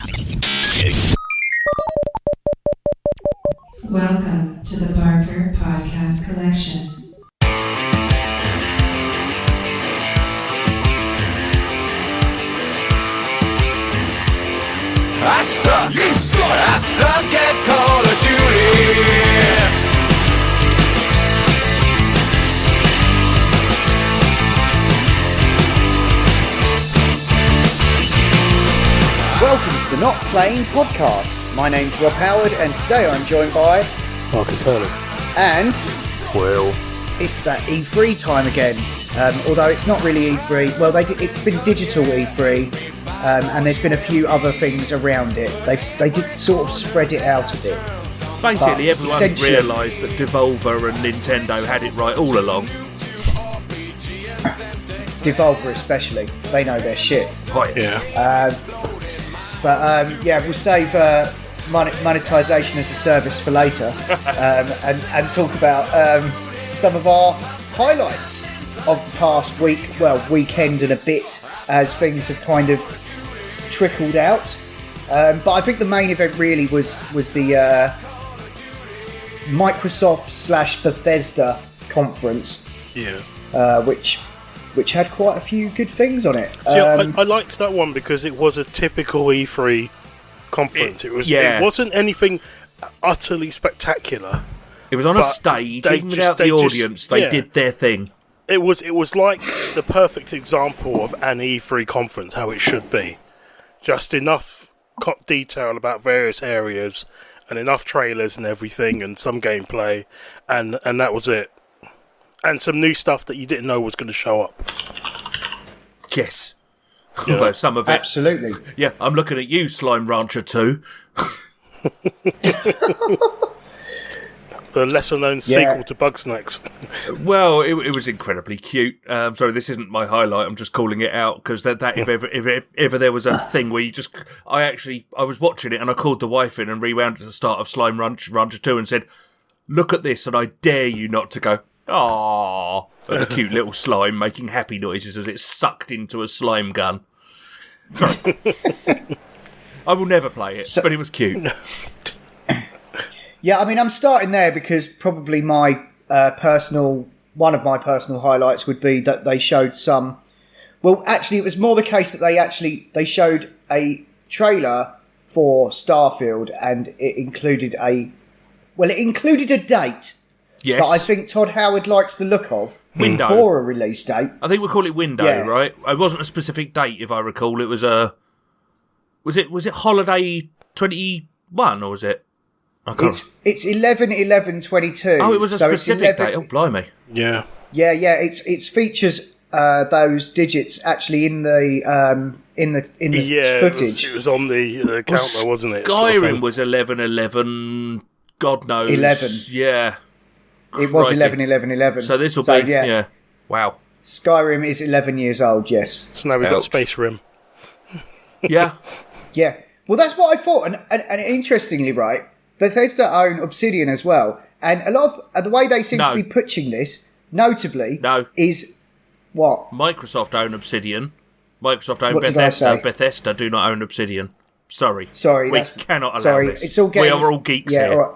Welcome to the Barker Podcast Collection. I suck, you suck, I suck at Call of Duty. Welcome to the Not Playing Podcast. My name's Rob Howard, and today I'm joined by Marcus Hurley. And Well, it's that E3 time again. Although it's not really E3. Well, it's been digital E3, and there's been a few other things around it. They did sort of spread it out a bit. Basically, everyone's realised that Devolver and Nintendo had it right all along. Devolver especially, they know their shit. Right. yeah. We'll save monetisation as a service for later, and talk about some of our highlights of the past week, weekend and a bit, as things have kind of trickled out. But I think the main event really was the Microsoft / Bethesda conference, which had quite a few good things on it. See, I liked that one because it was a typical E3 conference. It wasn't anything utterly spectacular. It was on a stage, even without the audience. They did their thing. It was like the perfect example of an E3 conference, how it should be. Just enough detail about various areas, and enough trailers and everything, and some gameplay, and that was it. And some new stuff that you didn't know was going to show up. Yes. Yeah. Although some of it... Absolutely. Yeah, I'm looking at you, Slime Rancher 2. The lesser-known sequel to Bugsnax. Well, it was incredibly cute. Sorry, this isn't my highlight. I'm just calling it out because that if ever there was a thing where you just... I was watching it and I called the wife in and rewound at the start of Slime Rancher 2 and said, look at this and I dare you not to go... Aww, a cute little slime making happy noises as it's sucked into a slime gun. Sorry. I will never play it, but it was cute. Yeah, I mean, I'm starting there because probably one of my personal highlights would be that they showed some... Well, actually, it was more the case that they showed a trailer for Starfield, and it included a date. Yes. But I think Todd Howard likes the look of window for a release date. I think we'll call it window, right? It wasn't a specific date, if I recall. It was Was it holiday 21 or was it? It's 11/11/22. Oh, it was a specific date. Oh, blimey. Yeah. Yeah. It features those digits actually in the footage. It was on the counter, wasn't it? Skyrim was 11/11. God knows. 11. Yeah. It was 11/11/11. So this will be, yeah. Wow. Skyrim is 11 years old, yes. So now we've got Space Rim. Yeah. Yeah. Well, that's what I thought. And interestingly, right, Bethesda own Obsidian as well. And a lot of the way they seem to be pitching this, notably, is what? Microsoft own Obsidian. Microsoft own Bethesda. Bethesda do not own Obsidian. Sorry. We cannot allow this. It's all we are all geeks here. All right.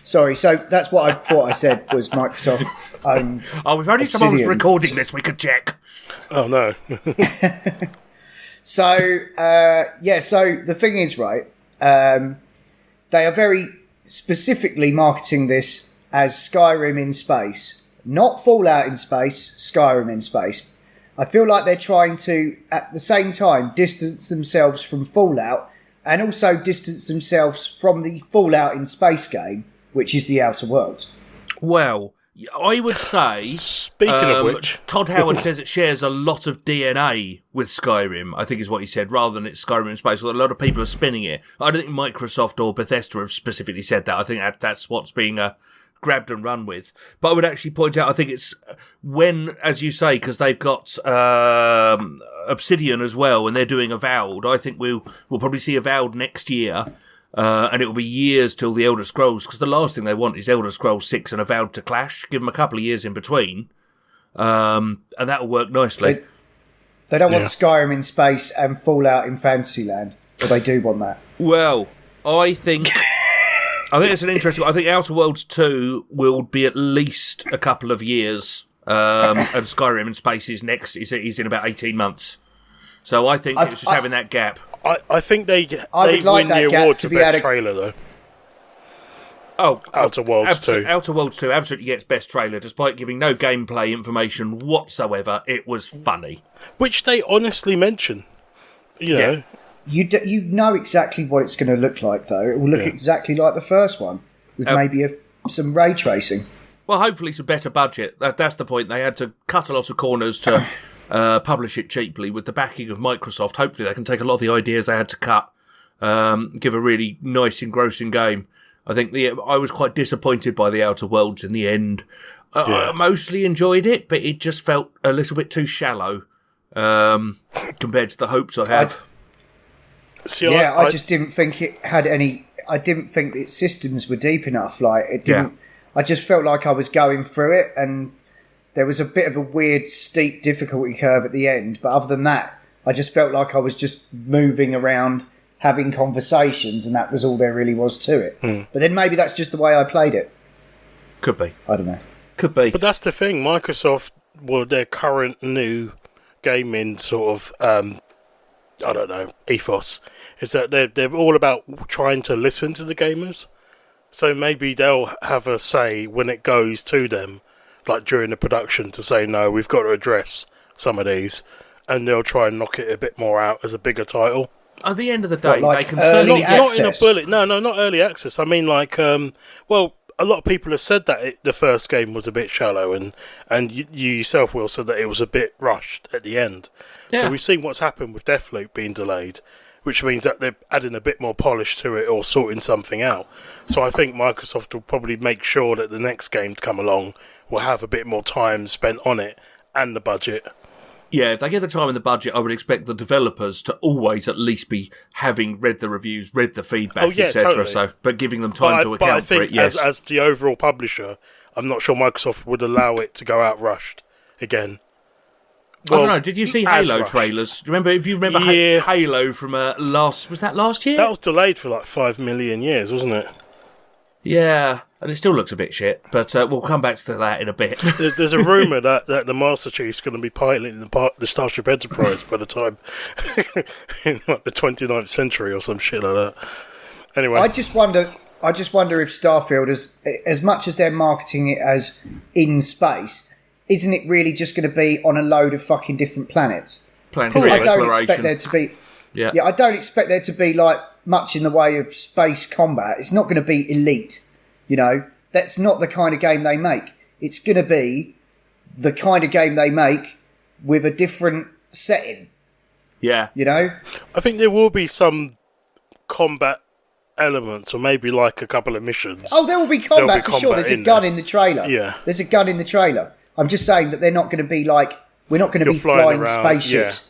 Sorry, so that's what I thought I said was Microsoft own if only someone was recording this, we could check. Oh, no. So the thing is, right, they are very specifically marketing this as Skyrim in space. Not Fallout in space, Skyrim in space. I feel like they're trying to, at the same time, distance themselves from Fallout and also distance themselves from the Fallout in space game, which is the Outer Worlds. Well, I would say... Speaking of which... Todd Howard says it shares a lot of DNA with Skyrim, I think is what he said, rather than it's Skyrim in space. Well, a lot of people are spinning it. I don't think Microsoft or Bethesda have specifically said that. I think that's what's being grabbed and run with. But I would actually point out, I think it's when, as you say, because they've got Obsidian as well, and they're doing Avowed. I think we'll probably see Avowed next year. And it will be years till the Elder Scrolls, because the last thing they want is Elder Scrolls 6 and Avowed to clash. Give them a couple of years in between, and that'll work nicely. They don't want Skyrim in space and Fallout in Fantasyland. Or they do want that? Well, I think it's an interesting. I think Outer Worlds 2 will be at least a couple of years, and Skyrim in Space is next. Is in about 18 months. So I think it's just having that gap. I think they would like win that the gap award to for be best able to- trailer though. Outer Worlds 2. Outer Worlds 2 absolutely gets best trailer, despite giving no gameplay information whatsoever. It was funny, Which they honestly mention. You know. You know exactly what it's going to look like, though. It will look exactly like the first one, with maybe some ray tracing. Well, hopefully some better budget. That's the point. They had to cut a lot of corners to publish it cheaply with the backing of Microsoft. Hopefully they can take a lot of the ideas they had to cut, give a really nice, engrossing game. I think I was quite disappointed by the Outer Worlds in the end. I mostly enjoyed it, but it just felt a little bit too shallow compared to the hopes I had. I just didn't think it had any. I didn't think its systems were deep enough. Like it didn't. I just felt like I was going through it, and there was a bit of a weird, steep difficulty curve at the end. But other than that, I just felt like I was just moving around, having conversations, and that was all there really was to it. But then maybe that's just the way I played it. Could be. I don't know. Could be. But that's the thing. Microsoft, their current new gaming sort of, ethos is that they're all about trying to listen to the gamers. So maybe they'll have a say when it goes to them, like during the production, to say, no, we've got to address some of these, and they'll try and knock it a bit more out as a bigger title. At the end of the day, like they can early certainly... Not in a bullet. No, not early access. I mean, like, a lot of people have said that the first game was a bit shallow, and you yourself, Will, said that it was a bit rushed at the end. Yeah. So we've seen what's happened with Deathloop being delayed, which means that they're adding a bit more polish to it or sorting something out. So I think Microsoft will probably make sure that the next game to come along will have a bit more time spent on it and the budget. Yeah, if they get the time and the budget, I would expect the developers to always at least be having read the reviews, read the feedback, etc. Totally. So, but giving them time to account for it, yes. As the overall publisher, I'm not sure Microsoft would allow it to go out rushed again. Well, I don't know. Did you see Halo rushed. trailers? If you remember Halo from last year? That was delayed for like 5 million years, wasn't it? Yeah, and it still looks a bit shit, but we'll come back to that in a bit. There's a rumour that the Master Chief's going to be piloting the Starship Enterprise by the time in like the 29th century or some shit like that. Anyway, I just wonder if Starfield, as much as they're marketing it as in space, isn't it really just going to be on a load of fucking different planets? Planetary I don't exploration. expect there to be. Yeah, I don't expect there to be like much in the way of space combat. It's not going to be elite. You know, that's not the kind of game they make. It's going to be the kind of game they make with a different setting. Yeah. You know? I think there will be some combat elements, or maybe like a couple of missions. Oh, there will be combat for sure. There's a gun in the trailer. Yeah. There's a gun in the trailer. I'm just saying that they're not going to be like, we're not going to be flying around, spaceships. Yeah.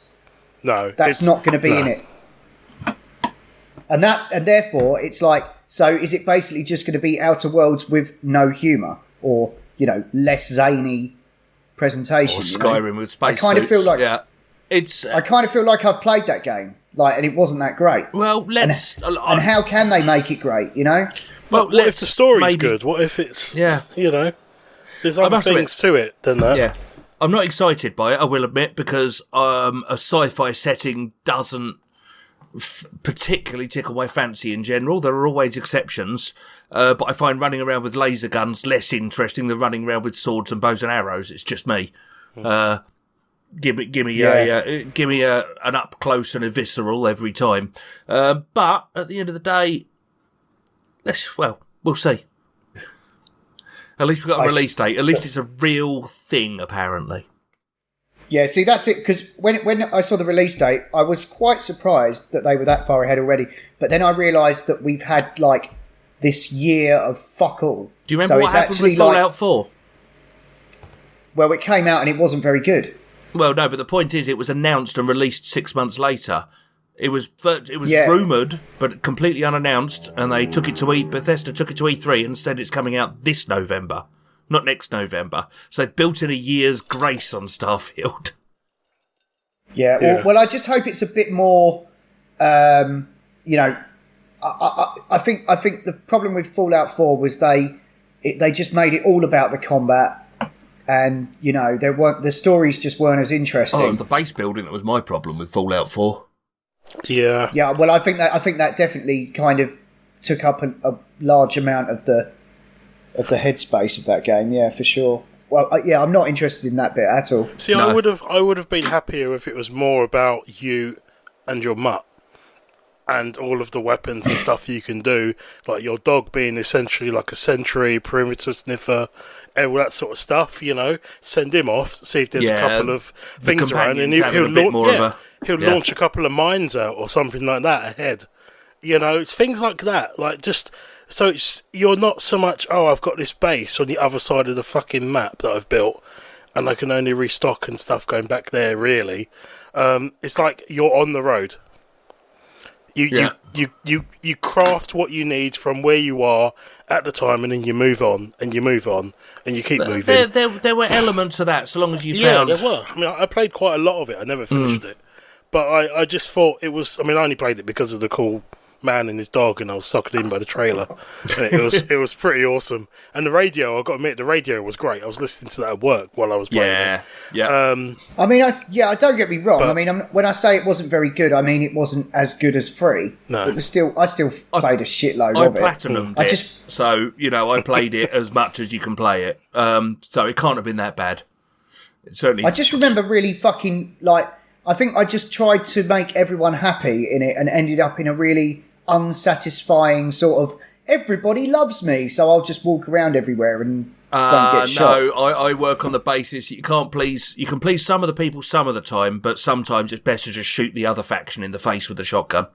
No. That's not going to be in it. And therefore, it's like, so is it basically just going to be Outer Worlds with no humour? Or, you know, less zany presentation? Or Skyrim with space I kind of feel like... Yeah. I kind of feel like I've played that game, like, and it wasn't that great. Well, let's... And how can they make it great, you know? Well, what if the story's good? What if it's... Yeah. You know, there's other things to it than that. Yeah. I'm not excited by it, I will admit, because a sci-fi setting doesn't particularly tickle my fancy in general. There are always exceptions, but I find running around with laser guns less interesting than running around with swords and bows and arrows. It's just me. Give me an up close and a visceral every time. But at the end of the day, we'll see. At least we've got a release date. At least it's a real thing, apparently. Yeah, see, that's it, because when I saw the release date, I was quite surprised that they were that far ahead already. But then I realised that we've had, like, this year of fuck all. Do you remember what happened with Fallout 4? Well, it came out and it wasn't very good. Well, no, but the point is it was announced and released 6 months later. It was rumoured, but completely unannounced, and Bethesda took it to E3 and said it's coming out this November. Not next November. So they've built in a year's grace on Starfield. Yeah. Well, I just hope it's a bit more you know, I think the problem with Fallout 4 was they just made it all about the combat, and you know the stories just weren't as interesting. Oh, it was the base building that was my problem with Fallout 4. Yeah. Yeah, well, I think that definitely kind of took up a large amount of the headspace of that game. Yeah, for sure. Well, yeah, I'm not interested in that bit at all. See, no. I would have been happier if it was more about you and your mutt and all of the weapons and stuff you can do, like your dog being essentially like a sentry, perimeter sniffer, and all that sort of stuff. You know, send him off, see if there's a couple of things around, and he'll launch a couple of mines out or something like that ahead. You know, it's things like that, like just. So you're not so much, I've got this base on the other side of the fucking map that I've built, and I can only restock and stuff going back there, really. It's like you're on the road. You craft what you need from where you are at the time, and then you move on, and you move on, and you keep moving. There were elements of that, so long as you found... Yeah, there were. I mean, I played quite a lot of it. I never finished it. But I just thought it was... I mean, I only played it because of the cool... man and his dog, and I was sucked in by the trailer. And it was pretty awesome. And the radio, I've got to admit, the radio was great. I was listening to that at work while I was playing it. Yeah. I mean, don't get me wrong. But, I mean, when I say it wasn't very good, I mean it wasn't as good as 3. No. It was still. I still played a shitload of it. I platinumed it. So, you know, I played it as much as you can play it. So it can't have been that bad. It certainly. I just remember really fucking, like, I think I just tried to make everyone happy in it and ended up in a really unsatisfying sort of everybody loves me, so I'll just walk around everywhere and don't get shot. No, I work on the basis you can please some of the people some of the time, but sometimes it's best to just shoot the other faction in the face with the shotgun.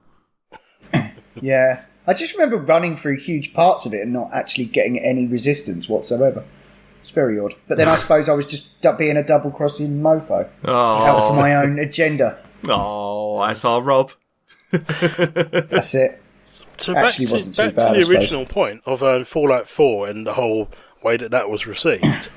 Yeah, I just remember running through huge parts of it and not actually getting any resistance whatsoever. It's very odd. But then I suppose I was just being a double-crossing mofo out for my own agenda. Oh, that's our Rob. That's it. So back to the original point of Fallout 4 and the whole way that was received,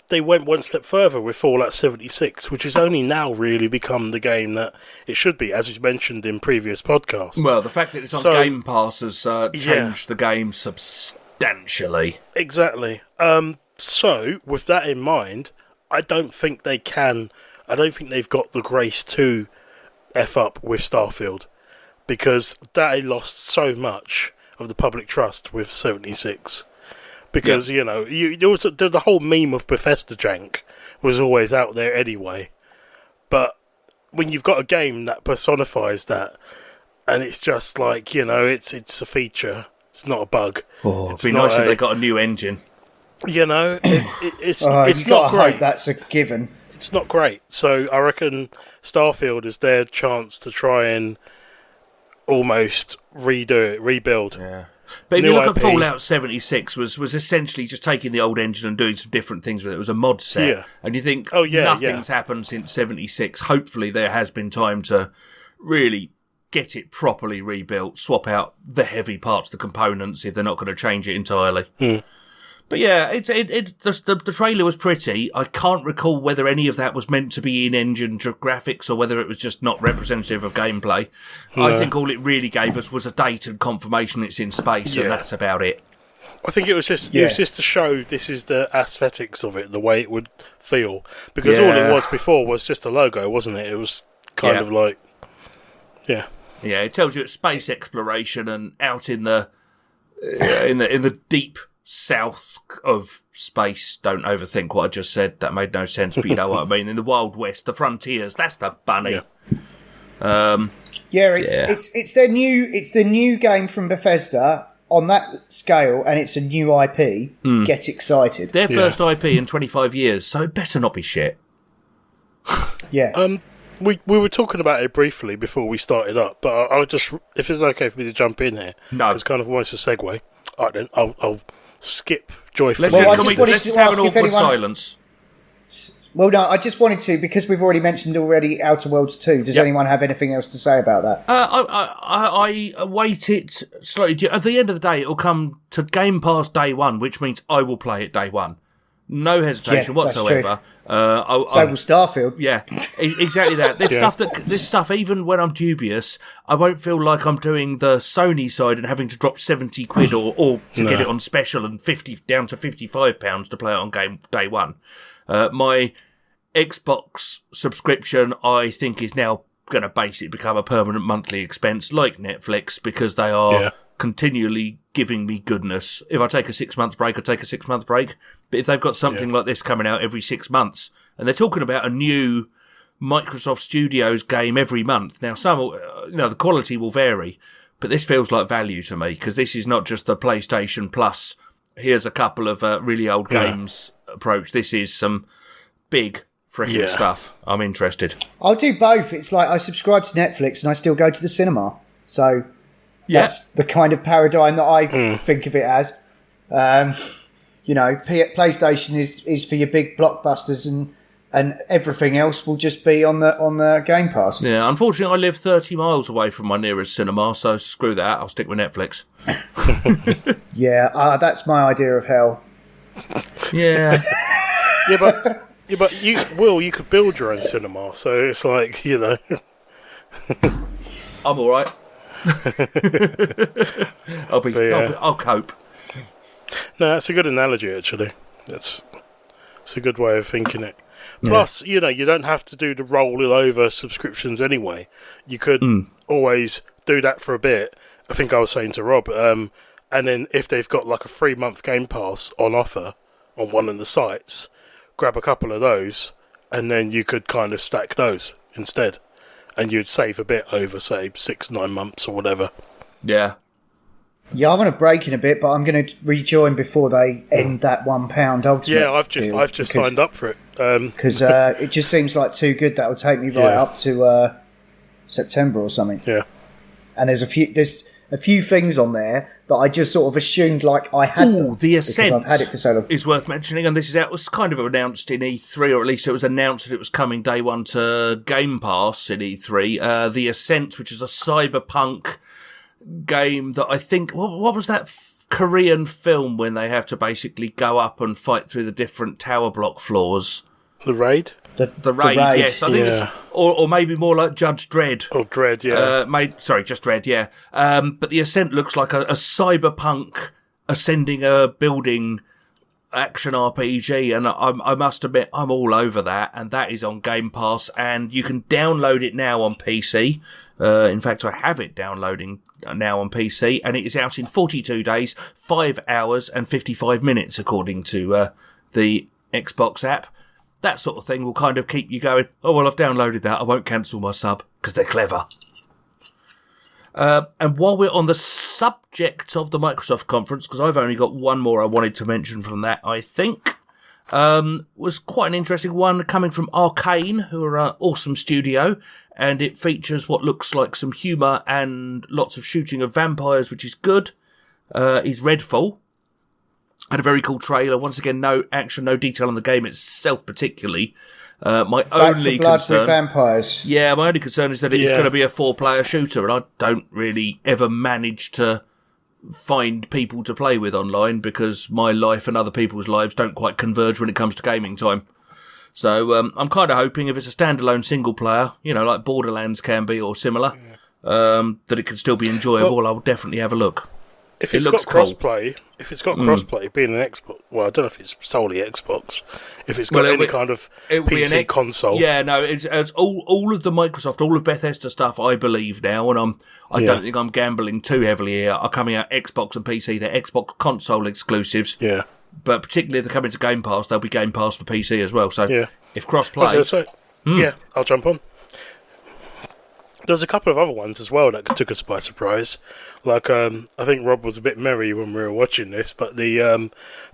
they went one step further with Fallout 76, which has only now really become the game that it should be, as was mentioned in previous podcasts. Well, the fact that it's on Game Pass has changed the game substantially. Exactly. So, with that in mind, I don't think they've got the grace to F up with Starfield, because they lost so much of the public trust with 76. Because, you know, there was the whole meme of Bethesda jank was always out there anyway. But when you've got a game that personifies that, and it's just like, you know, it's a feature, it's not a bug. Oh, it'd be nice if they got a new engine. You know, it's not great. That's a given. It's not great. So I reckon Starfield is their chance to try and almost rebuild. Yeah. But if you look at Fallout 76, was essentially just taking the old engine and doing some different things with it. It was a mod set. Yeah. And you think, nothing's happened since 76. Hopefully there has been time to really get it properly rebuilt, swap out the heavy parts, the components, if they're not going to change it entirely. But yeah, the trailer was pretty. I can't recall whether any of that was meant to be in-engine graphics or whether it was just not representative of gameplay. No. I think all it really gave us was a date and confirmation it's in space, and that's about it. I think it was just to show this is the aesthetics of it, the way it would feel. Because all it was before was just a logo, wasn't it? It was kind of like... Yeah. Yeah, it tells you it's space exploration and out in the in the deep south of space. Don't overthink what I just said. That made no sense, but you know what I mean. In the Wild West, the frontiers. That's the bunny. It's the new game from Bethesda on that scale, and it's a new IP. Get excited. Their first IP in 25 years, so it better not be shit. Yeah. We were talking about it briefly before we started up, but I'll just, if it's okay for me to jump in here, it's kind of almost a segue. All right, then I'll skip joyfully. Let's just have an awkward silence. Well, no, I just wanted to, because we've already mentioned Outer Worlds 2. Does anyone have anything else to say about that? I await it slightly. At the end of the day, it'll come to Game Pass day one, which means I will play it day one. No hesitation Yeah, that's whatsoever. So will Starfield. Yeah, exactly that. This stuff, even when I'm dubious, I won't feel like I'm doing the Sony side and having to drop 70 quid or to get it on special and 50 down to £55 to play it on game day one. My Xbox subscription, I think, is now going to basically become a permanent monthly expense like Netflix, because they are continually giving me goodness. If I take a 6-month break, I take a 6-month break. But if they've got something like this coming out every 6 months, and they're talking about a new Microsoft Studios game every month. Now, the quality will vary, but this feels like value to me, because this is not just the PlayStation Plus, here's a couple of really old games approach. This is some big freaking stuff. I'm interested. I'll do both. It's like I subscribe to Netflix and I still go to the cinema. So that's the kind of paradigm that I think of it as. PlayStation is for your big blockbusters, and everything else will just be on the Game Pass. Yeah, unfortunately, I live 30 miles away from my nearest cinema, so screw that. I'll stick with Netflix. That's my idea of hell. Yeah. but you could build your own cinema, so it's like, I'm all right. I'll cope. No, that's a good analogy, actually. It's a good way of thinking it. Plus, you don't have to do the rolling over subscriptions anyway. You could always do that for a bit. I think I was saying to Rob, and then if they've got like a 3-month Game Pass on offer on one of the sites, grab a couple of those, and then you could kind of stack those instead, and you'd save a bit over, say, 6-9 months or whatever. Yeah. Yeah, I want to break in a bit, but I'm going to rejoin before they end that £1 ultimate. Yeah, I've just signed up for it because it just seems like too good. That will take me right up to September or something. Yeah, and there's a few things on there that I just sort of assumed like I had them the Ascent because I've had it for so long. Is worth mentioning, and it was kind of announced in E3, or at least it was announced that it was coming day one to Game Pass in E3. The Ascent, which is a cyberpunk game that I think, what was that Korean film when they have to basically go up and fight through the different tower block floors? The Raid? The Raid, yes. I think it's, or maybe more like Judge Dredd. Oh, Dredd, yeah. Just Dredd, yeah. But the Ascent looks like a cyberpunk ascending a building action RPG, and I must admit I'm all over that, and that is on Game Pass, and you can download it now on PC. In fact, I have it downloading now on PC, and it is out in 42 days, 5 hours and 55 minutes, according to the Xbox app. That sort of thing will kind of keep you going, oh, well, I've downloaded that, I won't cancel my sub, because they're clever. And while we're on the subject of the Microsoft conference, because I've only got one more I wanted to mention from that, I think, was quite an interesting one coming from Arcane, who are an awesome studio, and it features what looks like some humour and lots of shooting of vampires, which is good. Is Redfall. Had a very cool trailer. Once again, no action, no detail on the game itself particularly. My only concern with vampires. Yeah, my only concern is that it's going to be a 4-player shooter, and I don't really ever manage to find people to play with online because my life and other people's lives don't quite converge when it comes to gaming time. So I'm kind of hoping if it's a standalone single player, like Borderlands can be or similar, that it can still be enjoyable. Well, I'll definitely have a look. If it's got crossplay, being an Xbox, well, I don't know if it's solely Xbox. If it's got any kind of PC console, it's all of the Microsoft, all of Bethesda stuff. I believe now, and I don't think I'm gambling too heavily here. Are coming out Xbox and PC. They're Xbox console exclusives. Yeah, but particularly if they're coming to Game Pass, they'll be Game Pass for PC as well. So if crossplay, I'll jump on. There's a couple of other ones as well that took us by surprise. Like, I think Rob was a bit merry when we were watching this, but the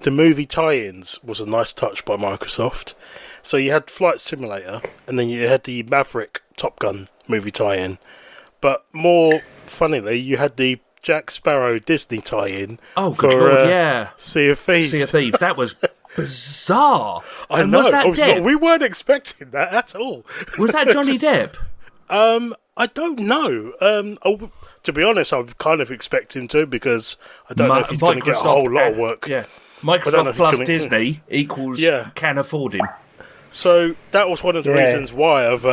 movie tie-ins was a nice touch by Microsoft. So you had Flight Simulator, and then you had the Maverick Top Gun movie tie-in. But more funnily, you had the Jack Sparrow Disney tie-in for Sea of Thieves. Sea of Thieves, that was bizarre. I know. We weren't expecting that at all. Was that Johnny Depp? I don't know. To be honest, I would kind of expect him to, because I don't know if he's going to get a whole lot of work I don't know Microsoft if plus it's gonna- Disney equals can afford him. So that was one of the Yeah. reasons why I've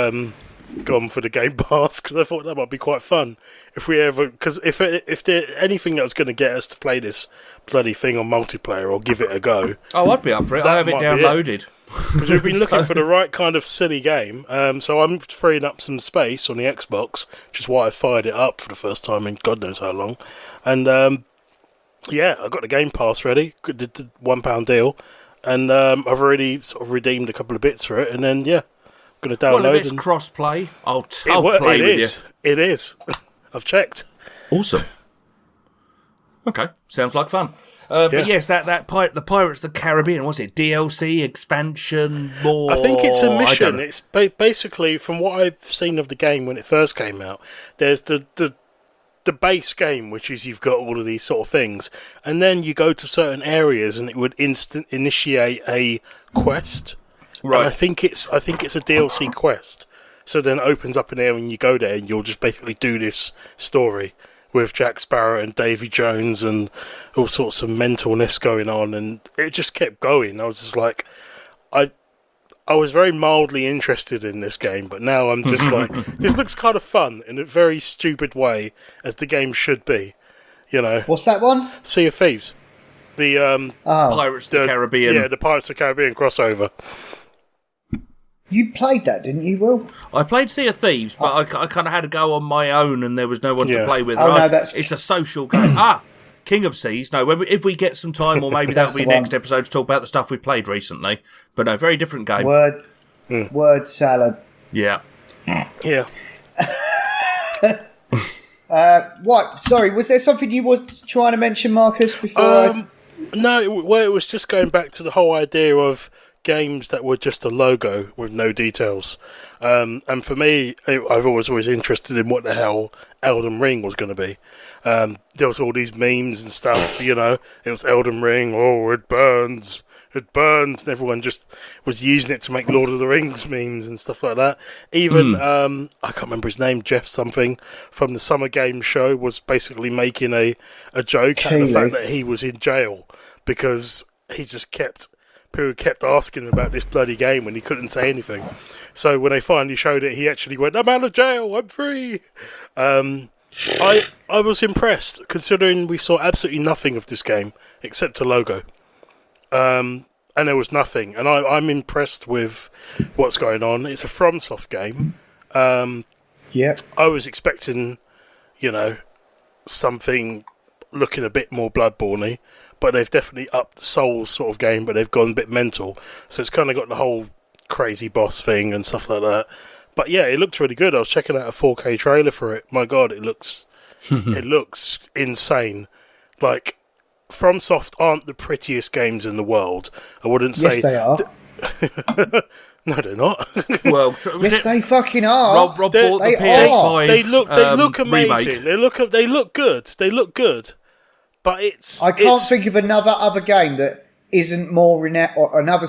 gone for the Game Pass, because I thought that might be quite fun if we ever. Because if there anything that was going to get us to play this bloody thing on multiplayer or give it a go, Oh, I'd be up for it. That I have it might be downloaded. because we've been looking for the right kind of silly game. So I'm freeing up some space on the Xbox, which is why I fired it up for the first time in God knows how long. And yeah, I got the Game Pass ready. Did the £1 deal, and I've already sort of redeemed a couple of bits for it. And then I'm going to download. Well, if it's and cross-play, I'll play with you. It is. I've checked. Awesome. Okay, sounds like fun. But yes, the Pirates of the Caribbean, was it DLC expansion? More? I think it's a mission. don't- It's basically, from what I've seen of the game when it first came out, there's the base game, which is you've got all of these sort of things, and then you go to certain areas, and it would initiate a quest. Right. And I think it's a DLC quest. So then it opens up an area, and you go there, and you'll just basically do this story with Jack Sparrow and Davy Jones and all sorts of mentalness going on, and it just kept going. I was just like, I was very mildly interested in this game, but now I'm just like, this looks kind of fun in a very stupid way, as the game should be, you know. What's that one? Sea of Thieves, the Pirates of the Caribbean. yeah, the Pirates of the Caribbean crossover. You played that, didn't you, Will? I played Sea of Thieves, but I kind of had to go on my own, and there was no one to Yeah. play with. Oh, And no, that's- it's a social game. King of Seas. No, if we get some time, or maybe that'll be the one. next episode to talk about the stuff we played recently. But no, very different game. Word salad. Yeah. Yeah. What? Sorry, was there something you were trying to mention, Marcus, before No, it was just going back to the whole idea of games that were just a logo with no details. And for me, I've always interested in what the hell Elden Ring was going to be. There was all these memes and stuff, you know. It was Elden Ring, oh, it burns, and everyone just was using it to make Lord of the Rings memes and stuff like that. Even, I can't remember his name, Jeff something, from the Summer Games show, was basically making a joke out of the fact that he was in jail because he just people kept asking him about this bloody game when he couldn't say anything. So when they finally showed it, he actually went, "I'm out of jail, I'm free." I was impressed, considering we saw absolutely nothing of this game except a logo. And there was nothing. And I'm impressed with what's going on. It's a FromSoft game. Yeah. I was expecting, you know, something looking a bit more Bloodborne-y, but they've definitely upped the Souls sort of game, but they've gone a bit mental. So it's kind of got the whole crazy boss thing and stuff like that. But yeah, it looked really good. I was checking out a 4K trailer for it. My God, it looks it looks insane. Like, FromSoft aren't the prettiest games in the world. I wouldn't say... Yes, they are. No, they're not. Well, Yes, they fucking are. Rob They- bought they the PS5. they look amazing. Remake. They look good. They look good. But it's... I can't think of other game that isn't more renowned, or another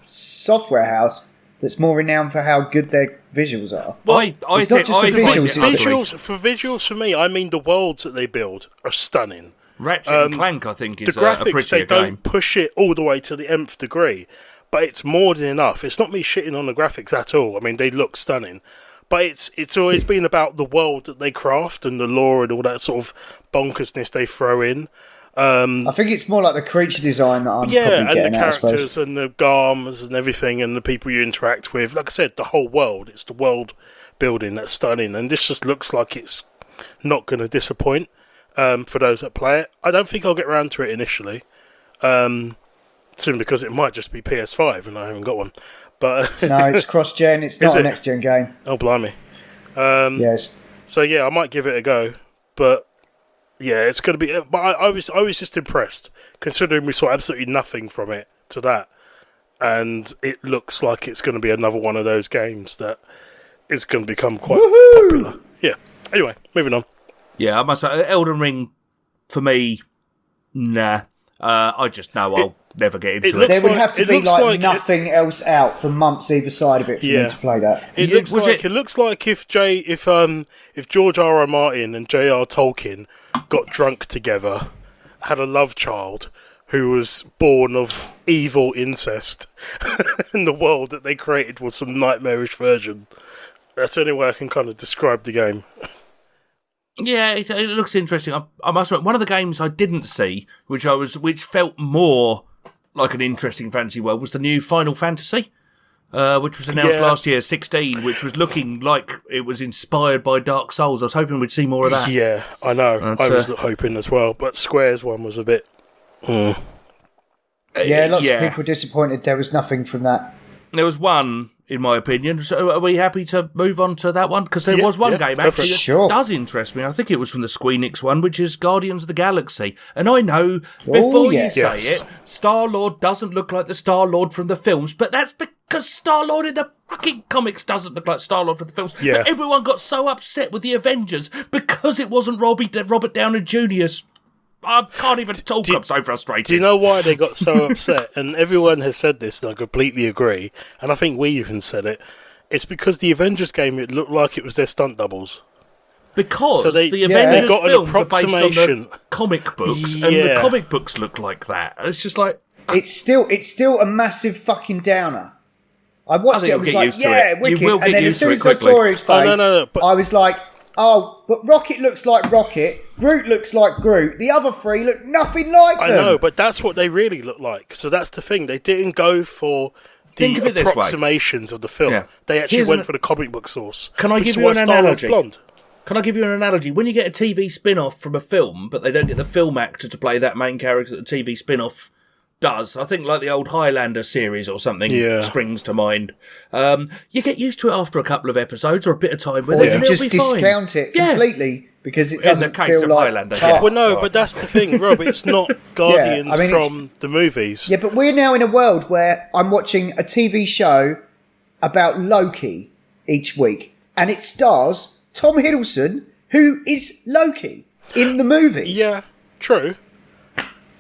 software house that's more renowned for how good their visuals are. it's not just the visuals, it's Visuals for me, I mean the worlds that they build are stunning. Ratchet and Clank, I think, is The graphics, a they prettier don't game. push it all the way to the nth degree, but it's more than enough. It's not me shitting on the graphics at all. I mean, they look stunning, but it's always been about the world that they craft and the lore and all that sort of bonkersness they throw in. I think it's more like the creature design that I'm probably And the getting at, I suppose. characters and the garms and everything and the people you interact with. Like I said, the whole world. It's the world building that's stunning, and this just looks like it's not going to disappoint for those that play it. I don't think I'll get around to it initially, soon, because it might just be PS5 and I haven't got one. But No, it's cross-gen. It's not a next-gen game. Oh, blimey. Yes. So yeah, I might give it a go, but yeah, it's going to be. But I was just impressed, considering we saw absolutely nothing from it to that, and it looks like it's going to be another one of those games that is going to become quite popular. Yeah. Anyway, moving on. Yeah, I must say, Elden Ring, for me, nah. I just know I'll never get into it. There would have to be like nothing else out for months either side of it for me to play that. It looks like if George R. R. Martin and J.R. Tolkien got drunk together, had a love child, who was born of evil incest, and the world that they created was some nightmarish version. That's the only way I can kind of describe the game. Yeah, it looks interesting. I must admit, one of the games I didn't see, which felt more like an interesting fantasy world, was the new Final Fantasy, which was announced last year, 16, which was looking like it was inspired by Dark Souls. I was hoping we'd see more of that. Yeah, I know. I was hoping as well, but Square's one was a bit... Yeah, lots of people disappointed there was nothing from that. There was one, in my opinion. So are we happy to move on to that one? Because there was one game actually that does interest me. I think it was from the Squeenix one, which is Guardians of the Galaxy. And I know, before you say it, Star-Lord doesn't look like the Star-Lord from the films, but that's because Star-Lord in the fucking comics doesn't look like Star-Lord from the films. Yeah. But everyone got so upset with the Avengers because it wasn't Robert Downey Jr.'s. I can't even talk, I'm so frustrated. Do you know why they got so upset? And everyone has said this, and I completely agree, and I think we even said it. It's because the Avengers game, it looked like it was their stunt doubles. Because the Avengers they got an films are based on approximation. the comic books, and the comic books look like that. It's just like... It's still a massive fucking downer. I watched it, I was like, wicked. And then as soon as I saw his face, I was like... Oh, but Rocket looks like Rocket, Groot looks like Groot, the other three look nothing like them. I know, but that's what they really look like. So that's the thing. They didn't go for the approximations of the film. Yeah. They actually went for the comic book source. Can I give you an analogy? Can I give you an analogy? When you get a TV spin-off from a film, but they don't get the film actor to play that main character that the TV spin-off does, I think like the old Highlander series or something springs to mind. You get used to it after a couple of episodes or a bit of time with it, and you just it'll be discount it completely because it doesn't feel like Highlander. Well, no, but that's the thing, Rob. It's not Guardians from the movies. Yeah, but we're now in a world where I'm watching a TV show about Loki each week, and it stars Tom Hiddleston, who is Loki in the movies. Yeah, true,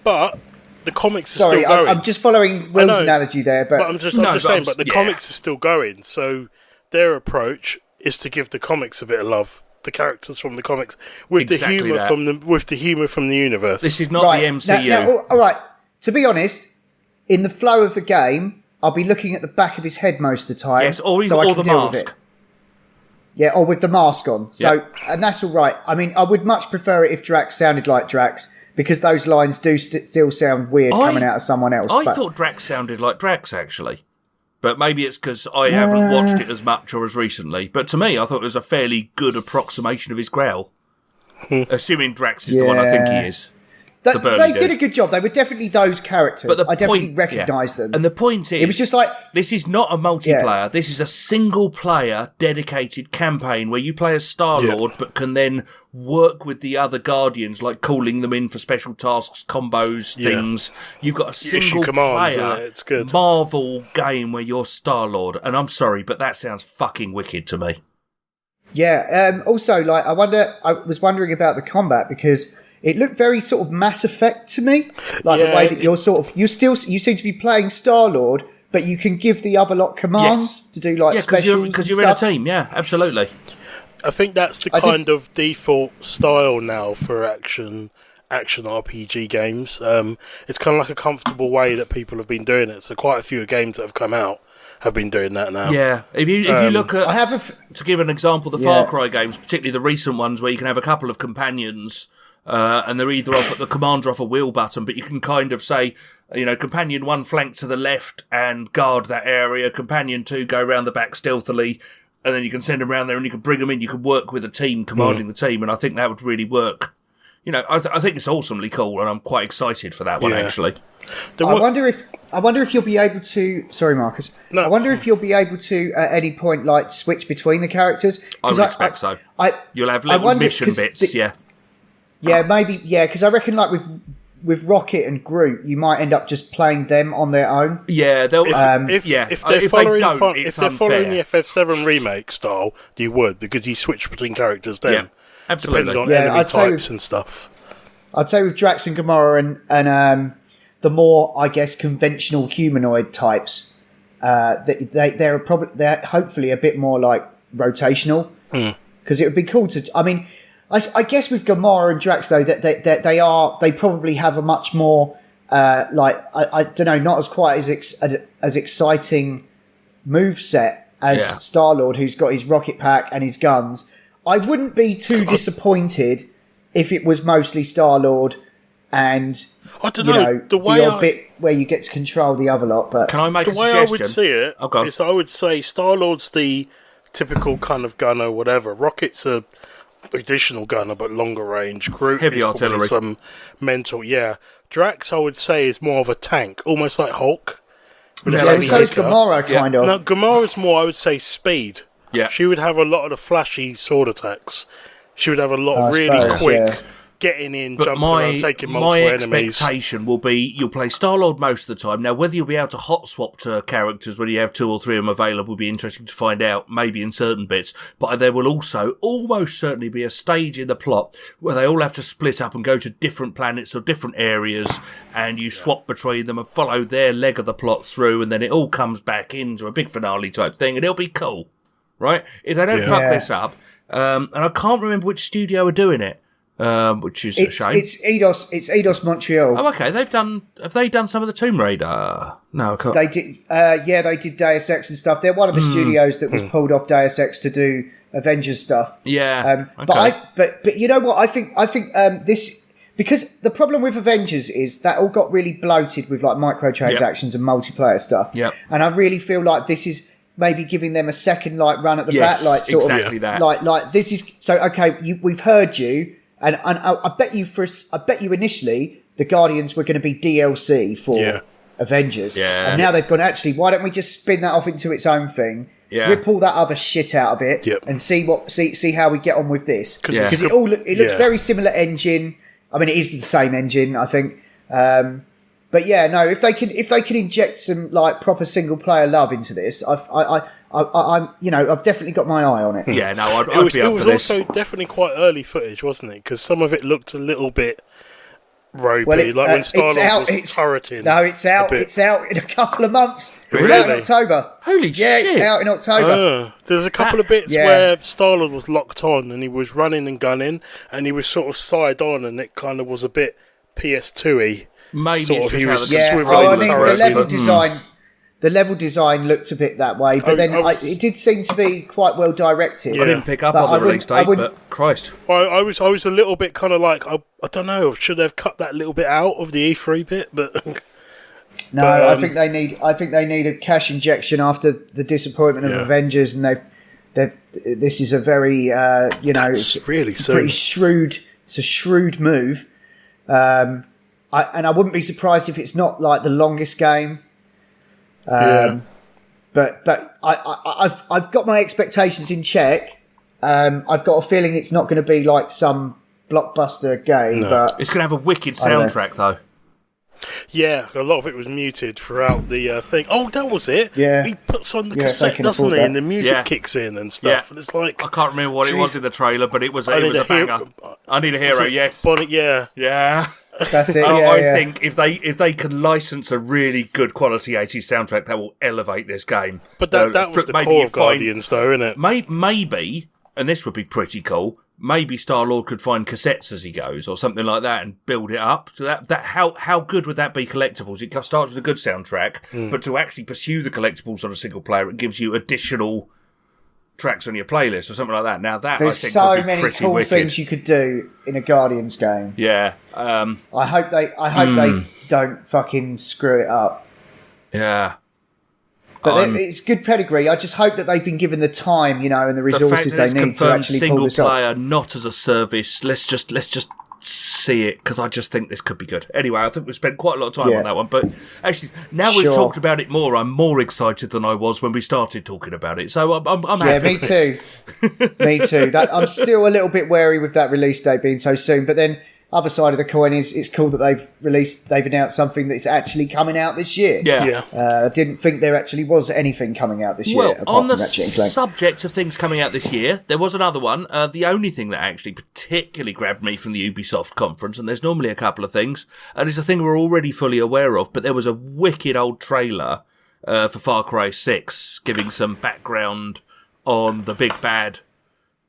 but the comics are still going. I'm just following Will's analogy there, but I'm just saying. But the comics are still going, so their approach is to give the comics a bit of love, the characters from the comics, with the humour from the universe. This is not the MCU. Now, all right. To be honest, in the flow of the game, I'll be looking at the back of his head most of the time. Yes, or the mask. Yeah, or with the mask on. So, and that's all right. I mean, I would much prefer it if Drax sounded like Drax, because those lines do still sound weird coming out of someone else. I thought Drax sounded like Drax, actually. But maybe it's because I haven't watched it as much or as recently. But to me, I thought it was a fairly good approximation of his growl. Assuming Drax is the one I think he is. They did a good job. They were definitely those characters. But I definitely recognised them. And the point is... It was just like... This is not a multiplayer. Yeah. This is a single-player, dedicated campaign where you play as Star-Lord but can then work with the other Guardians, like calling them in for special tasks, combos, things. You've got a single-player Marvel game where you're Star-Lord. And I'm sorry, but that sounds fucking wicked to me. Yeah. Also, like, I was wondering about the combat, because... It looked very sort of Mass Effect to me, like the way that you seem to be playing Star-Lord, but you can give the other lot commands to do like specials because you're in a team. Yeah, absolutely. I think that's the kind of default style now for action RPG games. It's kind of like a comfortable way that people have been doing it. So quite a few games that have come out have been doing that now. Yeah, if you look at, to give an example, the Far Cry games, particularly the recent ones where you can have a couple of companions. And they're either the commands are off a wheel button, but you can kind of say, companion 1 flank to the left and guard that area. Companion 2 go around the back stealthily, and then you can send them around there and you can bring them in. You can work with a team, commanding the team, and I think that would really work. I think it's awesomely cool, and I'm quite excited for that one actually. I wonder if you'll be able to. Sorry, Marcus. No. I wonder if you'll be able to at any point like switch between the characters. I would expect so. You'll have little mission bits, Yeah, maybe, because I reckon like with Rocket and Groot, you might end up just playing them on their own. Yeah, if they're following the FF7 remake style, you would, because you switch between characters then. Yeah, absolutely. Depending on enemy types and stuff. I'd say with Drax and Gamora and the more, I guess, conventional humanoid types, they're hopefully a bit more like rotational, because it would be cool to. I mean. I guess with Gamora and Drax though that they probably have a much more I don't know, not as quite as exciting moveset as Star-Lord, who's got his rocket pack and his guns. I wouldn't be too disappointed if it was mostly Star-Lord and I don't know, the way odd bit where you get to control the other lot. But can I make the a way suggestion? I would see it is I would say Star-Lord's the typical kind of gunner, whatever. Rocket's a additional gunner, but longer range. Groot Heavy is artillery. probably some mental, Drax, I would say, is more of a tank, almost like Hulk. With a so heavy it's hitter. Gamora kind of. No, Gamora's more, I would say, speed. Yeah. She would have a lot of the flashy sword attacks. She would have a lot of really quick getting in, jumping around, taking multiple enemies. My expectation will be you'll play Star-Lord most of the time. Now, whether you'll be able to hot swap to characters when you have 2 or 3 of them available will be interesting to find out, maybe in certain bits. But there will also almost certainly be a stage in the plot where they all have to split up and go to different planets or different areas, and you swap between them and follow their leg of the plot through, and then it all comes back into a big finale type thing, and it'll be cool, right? If they don't fuck this up, and I can't remember which studio are doing it. Which is a shame. It's Eidos Montreal. Oh, okay. Have they done some of the Tomb Raider? No, I can't. They did. They did Deus Ex and stuff. They're one of the studios that was pulled off Deus Ex to do Avengers stuff. Yeah. Okay. But you know what? I think this, because the problem with Avengers is that all got really bloated with like microtransactions and multiplayer stuff. Yep. And I really feel like this is maybe giving them a second like run at the back, like sort exactly of that. like this is so okay. We've heard you. And I bet you initially the Guardians were going to be DLC for Avengers. Yeah. And now they've gone, actually, why don't we just spin that off into its own thing? Yeah. Rip all that other shit out of it and see how we get on with this. Because it looks very similar engine. I mean, it is the same engine, I think. But yeah, no, if they can inject some like proper single player love into this, I'm I've definitely got my eye on it. Yeah, no, I'd It was be up for this. also definitely quite early footage, wasn't it? Because some of it looked a little bit ropey, like when Star-Lord was turreting. No, it's out. It's out in a couple of months. It's Really? out in October. Holy shit! It's out in October. There's a couple of bits where Star-Lord was locked on and he was running and gunning, and he was sort of side on, and it kind of was a bit PS2-y. Maybe sort it's of, he just was how the- swiveling the level design looked a bit that way, but it did seem to be quite well directed. I didn't pick up But on the release date, but Christ. I was a little bit kind of like, I don't know, should they have cut that little bit out of the E3 bit? But no, I think they need a cash injection after the disappointment of Avengers, and this is a very it's really it's a pretty shrewd. It's a shrewd move, and I wouldn't be surprised if it's not like the longest game. But I've got my expectations in check. I've got a feeling it's not going to be like some blockbuster game, but It's going to have a wicked soundtrack, though. Yeah, a lot of it was muted throughout the thing. Oh, that was it. Yeah. He puts on the Yeah, cassette, they can doesn't afford he? that. And the music Yeah. kicks in and stuff. Yeah. And it's like, I can't remember what it was in the trailer, but it was a banger. I Need a Hero, yes. Bonnie, yeah. that's it. I think if they can license a really good quality 80s soundtrack, that will elevate this game. But that was the maybe core you of Guardians, though, isn't it? Maybe, and this would be pretty cool, maybe Star-Lord could find cassettes as he goes or something like that and build it up. So how good would that be collectibles? It starts with a good soundtrack, but to actually pursue the collectibles on a single player, it gives you additional tracks on your playlist or something like that. Now that there's I think so would be many pretty cool wicked. things you could do in a Guardians game. Yeah. I hope they don't fucking screw it up. Yeah. But it's good pedigree. I just hope that they've been given the time, and the The fact resources that they it's need to confirmed actually pull single this off. player, not as a service. Let's just see it, because I just think this could be good. Anyway, I think we spent quite a lot of time on that one. But actually, now we've talked about it more, I'm more excited than I was when we started talking about it. So I'm happy. Yeah, me too. Me too. I'm still a little bit wary with that release date being so soon. But then, other side of the coin is it's cool that they've announced something that's actually coming out this year. Yeah. I didn't think there actually was anything coming out this year. Well, apart on the from Ratchet and Clank. subject of things coming out this year, there was another one. The only thing that actually particularly grabbed me from the Ubisoft conference, and there's normally a couple of things, and it's a thing we're already fully aware of, but there was a wicked old trailer for Far Cry 6, giving some background on the big bad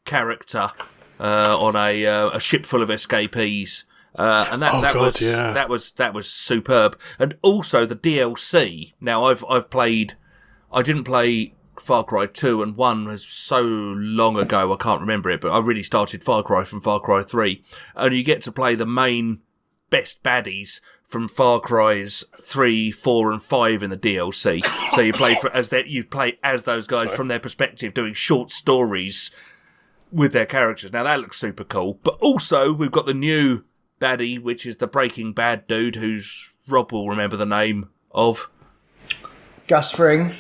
character on a ship full of escapees, And that was superb. And also the DLC. Now I didn't play Far Cry 2, and 1 was so long ago I can't remember it, but I really started Far Cry from Far Cry 3, and you get to play the main best baddies from Far Cry's 3, 4 and 5 in the DLC. So you play as those guys from their perspective, doing short stories with their characters. Now that looks super cool. But also we've got the new baddie, which is the Breaking Bad dude, who's Rob will remember the name of. Gus Fring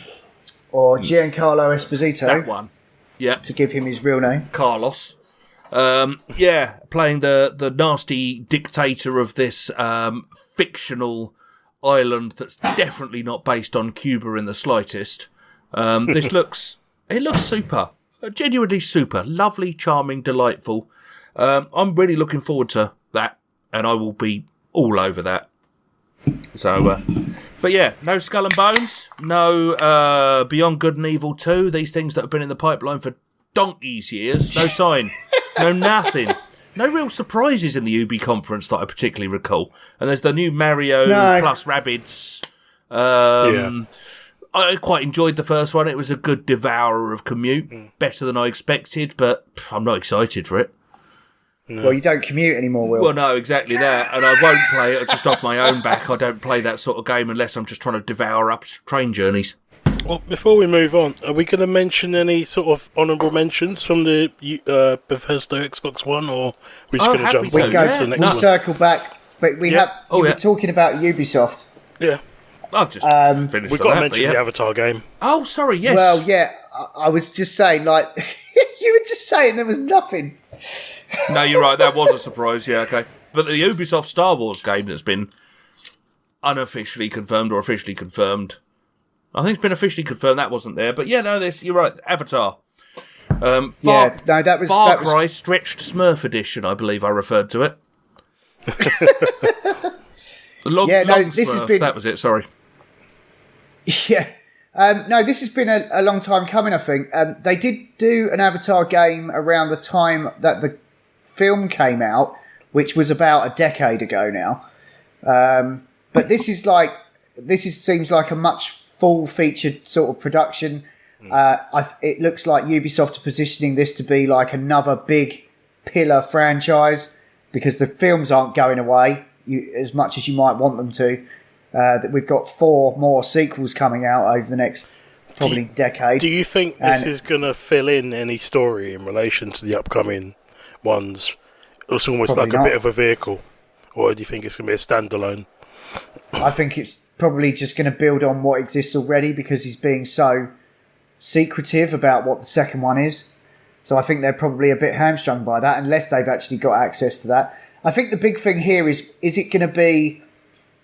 or Giancarlo Esposito. That one. Yeah. To give him his real name. Carlos. Playing the nasty dictator of this fictional island that's definitely not based on Cuba in the slightest. It looks super. Genuinely super. Lovely, charming, delightful. I'm really looking forward to that, and I will be all over that. So, but yeah, no Skull and Bones, no Beyond Good and Evil 2, these things that have been in the pipeline for donkey's years, no sign, no nothing. No real surprises in the Ubi conference that I particularly recall. And there's the new Mario plus Rabbids. I quite enjoyed the first one. It was a good devourer of commute, better than I expected, but I'm not excited for it. No. Well, you don't commute anymore, Will. Well, no, exactly that. And I won't play it just off my own back. I don't play that sort of game unless I'm just trying to devour up train journeys. Well, before we move on, are we going to mention any sort of honourable mentions from the Bethesda Xbox One, or are we just going to jump to the next one? Circle back, but we were talking about Ubisoft. Yeah. I've just finished. We've got to mention the Avatar game. Oh, sorry, yes. Well, yeah, I was just saying, like, you were just saying there was nothing. No, you're right, that was a surprise, yeah, okay. But the Ubisoft Star Wars game that's been unofficially confirmed or officially confirmed, I think it's been officially confirmed, that wasn't there, but yeah, no, you're right, Avatar. Far Cry Stretched Smurf Edition, I believe I referred to it. Long Smurf, that was it, sorry. Yeah. No, this has been a long time coming, I think. They did do an Avatar game around the time that the film came out, which was about a decade ago now. But this seems like a much full-featured sort of production. It looks like Ubisoft are positioning this to be like another big pillar franchise, because the films aren't going away as much as you might want them to. That we've got 4 more sequels coming out over the next probably decade. Do you think this is going to fill in any story in relation to the upcoming ones? It's almost like a bit of a vehicle, or do you think it's going to be a standalone? I think it's probably just going to build on what exists already, because he's being so secretive about what the second one is. So I think they're probably a bit hamstrung by that, unless they've actually got access to that. I think the big thing here is it going to be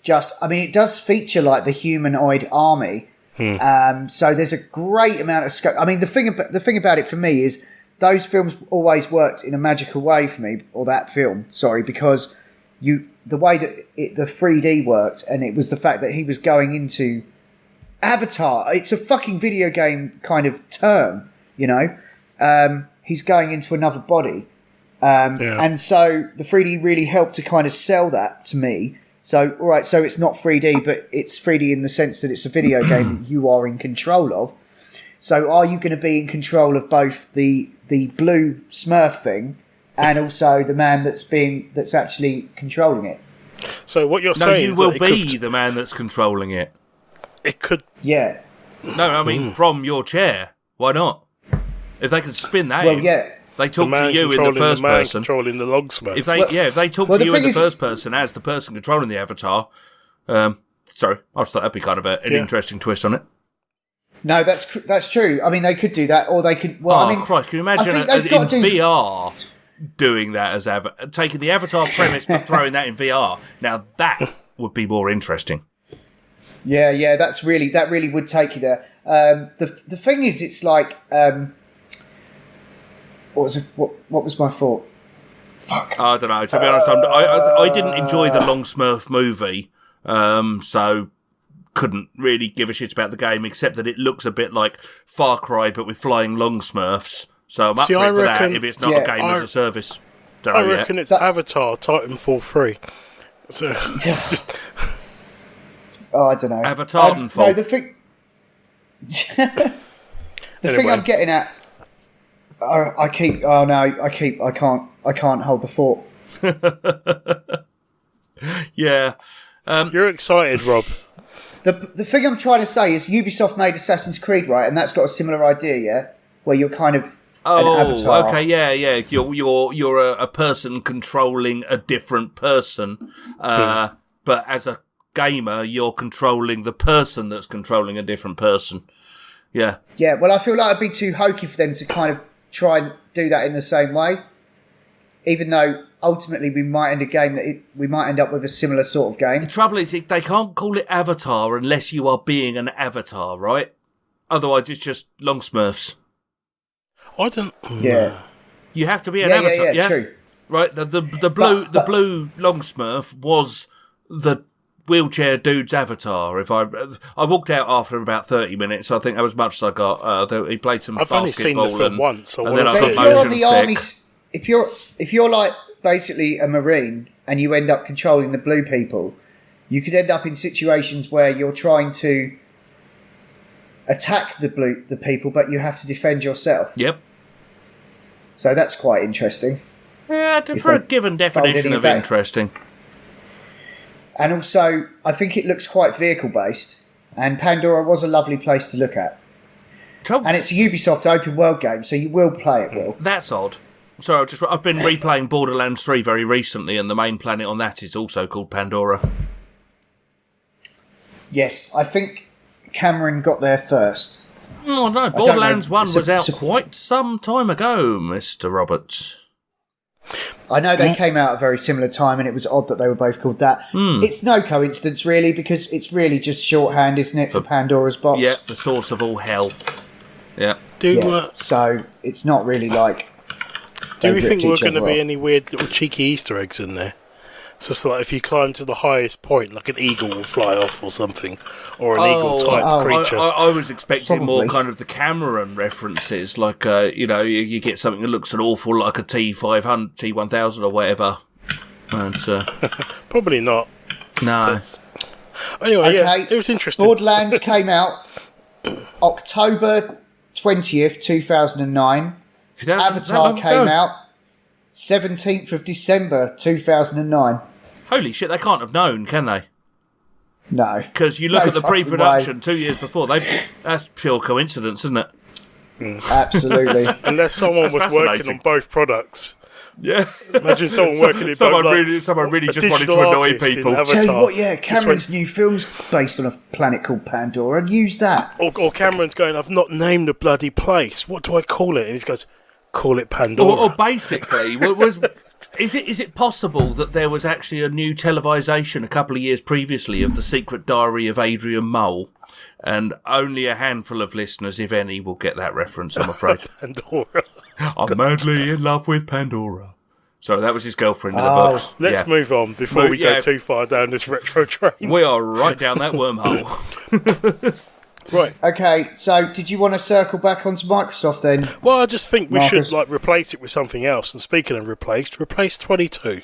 it does feature like the humanoid army. So there's a great amount of scope. I mean, the thing about it for me is those films always worked in a magical way for me, or that film, sorry, because the way that the 3D worked, and it was the fact that he was going into Avatar. It's a fucking video game kind of term, you know. He's going into another body. And so the 3D really helped to kind of sell that to me. So, all right, so it's not 3D, but it's 3D in the sense that it's a video game that you are in control of. So are you going to be in control of both the blue Smurf thing and also the man that's actually controlling it? So what you're saying is you will be the man that's controlling it. It could... Yeah. No, I mean, from your chair. Why not? If they can spin that in. Yeah. They talk to you in the first person. Controlling the log smoke. If they talk to you in the first person as the person controlling the avatar, sorry, I just thought that'd be kind of an interesting twist on it. No, that's true. I mean, they could do that, or they could. Well, I mean, Christ, can you imagine in VR doing that as taking the avatar premise but throwing that in VR? Now that would be more interesting. Yeah, that really would take you there. The thing is, it's like. What was my thought? Fuck. I don't know. To be honest, I didn't enjoy the Long Smurf movie, so couldn't really give a shit about the game, except that it looks a bit like Far Cry, but with flying Long Smurfs. So I'm up for that if it's not a game as a service. I reckon it's Avatar Titanfall 3. So, just... Oh, I don't know. Avatar Titanfall. No, the thing... thing I'm getting at... I can't hold the fort. Yeah. You're excited, Rob. The thing I'm trying to say is Ubisoft made Assassin's Creed, right? And that's got a similar idea, yeah? Where you're kind of an avatar. Okay, yeah. You're a person controlling a different person. But as a gamer, you're controlling the person that's controlling a different person. Yeah. Yeah, well, I feel like it'd be too hokey for them to kind of try and do that in the same way. Even though ultimately we might end up with a similar sort of game. The trouble is, they can't call it Avatar unless you are being an avatar, right? Otherwise, it's just long Smurfs. I don't. Yeah. You have to be an avatar. Yeah, true. Right. The blue long Smurf was the wheelchair dude's avatar. If I walked out after about 30 minutes, I think that was much as I got. He played some I've basketball. only seen the film once. And then I got if you're on motion the army, sick. if you're like basically a Marine and you end up controlling the blue people, you could end up in situations where you're trying to attack the people, but you have to defend yourself. Yep. So that's quite interesting. Yeah, for a given definition of interesting. And also, I think it looks quite vehicle-based, and Pandora was a lovely place to look at. And it's a Ubisoft open world game, so you will play it well. That's odd. So I've been replaying Borderlands 3 very recently, and the main planet on that is also called Pandora. Yes, I think Cameron got there first. Oh no, Borderlands 1 was out quite some time ago, Mr. Roberts. I know they came out at a very similar time, and it was odd that they were both called that. It's no coincidence, really, because it's really just shorthand, isn't it, for Pandora's box? Yeah, the source of all hell. Yeah. So it's not really like... Do you think we're going to be any weird little cheeky Easter eggs in there? It's just like if you climb to the highest point, like an eagle will fly off or something, or an eagle-type creature. I was expecting more kind of the Cameron references, like, you get something that looks an awful like a T500, T1000 or whatever. But, probably not. No. Anyway, yeah, it was interesting. Borderlands came out October 20th, 2009. Avatar came out 17th of December 2009. Holy shit, they can't have known, can they? No. Because you look at the pre-production 2 years before, that's pure coincidence, isn't it? Absolutely. Unless someone was working on both products. Yeah. Imagine someone working in someone both. Someone really just wanted to annoy people. Tell you what, Cameron's new film's based on a planet called Pandora. Use that. Or Cameron's going, I've not named the bloody place. What do I call it? And he goes, call it Pandora. Or basically, is it possible that there was actually a new televisation a couple of years previously of The Secret Diary of Adrian Mole, and only a handful of listeners, if any, will get that reference, I'm afraid. Pandora. I'm madly in love with Pandora. So that was his girlfriend in the books. Let's move on before we go too far down this retro train. We are right down that wormhole. Right. Okay, so did you want to circle back onto Microsoft then? Well, I just think we should replace it with something else. And speaking of replace 22.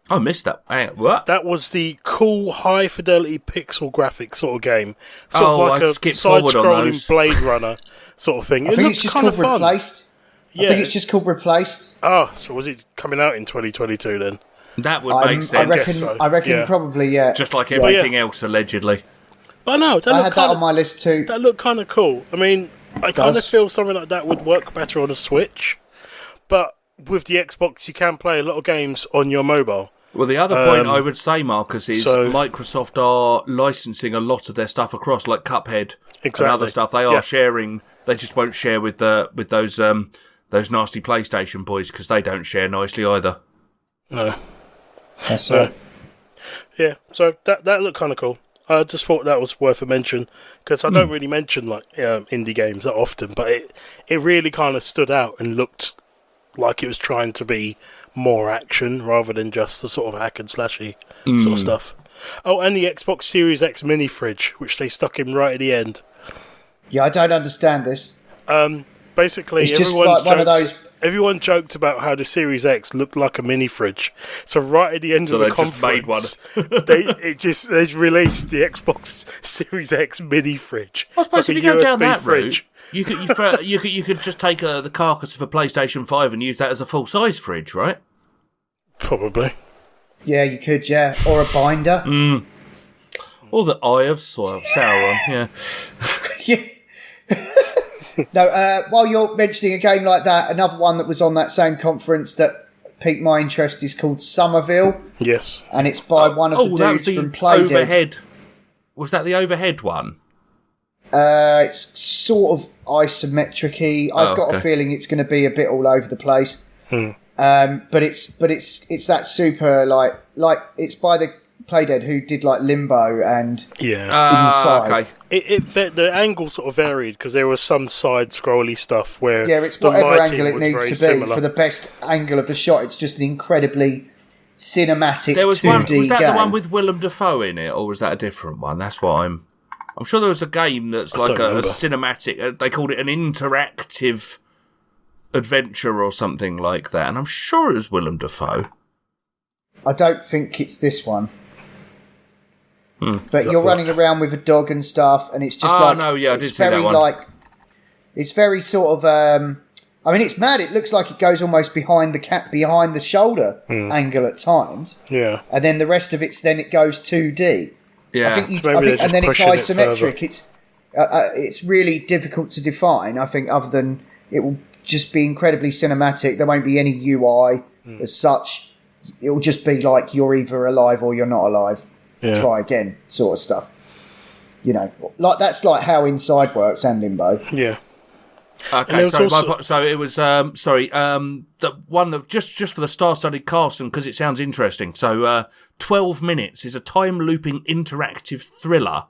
I missed that. What? That was the cool high fidelity pixel graphic sort of game. Sort of like a side-scrolling Blade Runner sort of thing. I think it's just called Replaced. I think it's just called Replaced. Oh, so was it coming out in 2022 then? That would make sense. I reckon probably, yeah. Just like everything else, allegedly. But no, I had that on my list too. That looked kind of cool. I mean, I kind of feel something like that would work better on a Switch. But with the Xbox, you can play a lot of games on your mobile. Well, the other point I would say, Marcus, is Microsoft are licensing a lot of their stuff across, like Cuphead and other stuff. They are sharing. They just won't share with those nasty PlayStation boys because they don't share nicely either. No. That's it. Yeah, so that looked kind of cool. I just thought that was worth a mention because I don't really mention indie games that often, but it really kind of stood out and looked like it was trying to be more action rather than just the sort of hack and slashy sort of stuff. Oh, and the Xbox Series X mini fridge, which they stuck in right at the end. Yeah, I don't understand this. Basically, it's just everyone's like one of those everyone joked about how the Series X looked like a mini fridge. So right at the end of the conference, they've released the Xbox Series X mini fridge. I suppose if you go down that fridge. route, you could just take the carcass of a PlayStation 5 and use that as a full size fridge, right? Probably. Yeah, you could, yeah. Or a binder. Or the Eye of Sauron, yeah. Yeah. No, while you're mentioning a game like that, another one that was on that same conference that piqued my interest is called Somerville. Yes. And it's by one of the dudes from Playdead. Overhead. Was that the overhead one? It's sort of isometric-y. I've got a feeling it's going to be a bit all over the place. But it's that super like it's by the Playdead who did like Limbo and Inside. Okay. The angle sort of varied because there was some side scrolly stuff where it's the whatever lighting angle it was needs very to be similar. for the best angle of the shot. It's just an incredibly cinematic There was 2D one. Was that game. the one with Willem Dafoe in it, or was that a different one? That's what I'm sure there was a game that's like a cinematic. They called it an interactive adventure or something like that, and I'm sure it was Willem Dafoe. I don't think it's this one. But you're running around with a dog and stuff, and it's just I did see that one. It's very sort of. I mean, it's mad. It looks like it goes almost behind the shoulder angle at times. Yeah, and then the rest of it goes 2D. Yeah, I think and then it's isometric. It's really difficult to define. I think, other than it will just be incredibly cinematic. There won't be any UI as such. It will just be like you're either alive or you're not alive. Yeah. Try again, sort of stuff. You know, like that's like how Inside works and Limbo. Yeah. Okay, so it was the one that just for the star-studded cast and because it sounds interesting. So 12 minutes is a time-looping interactive thriller,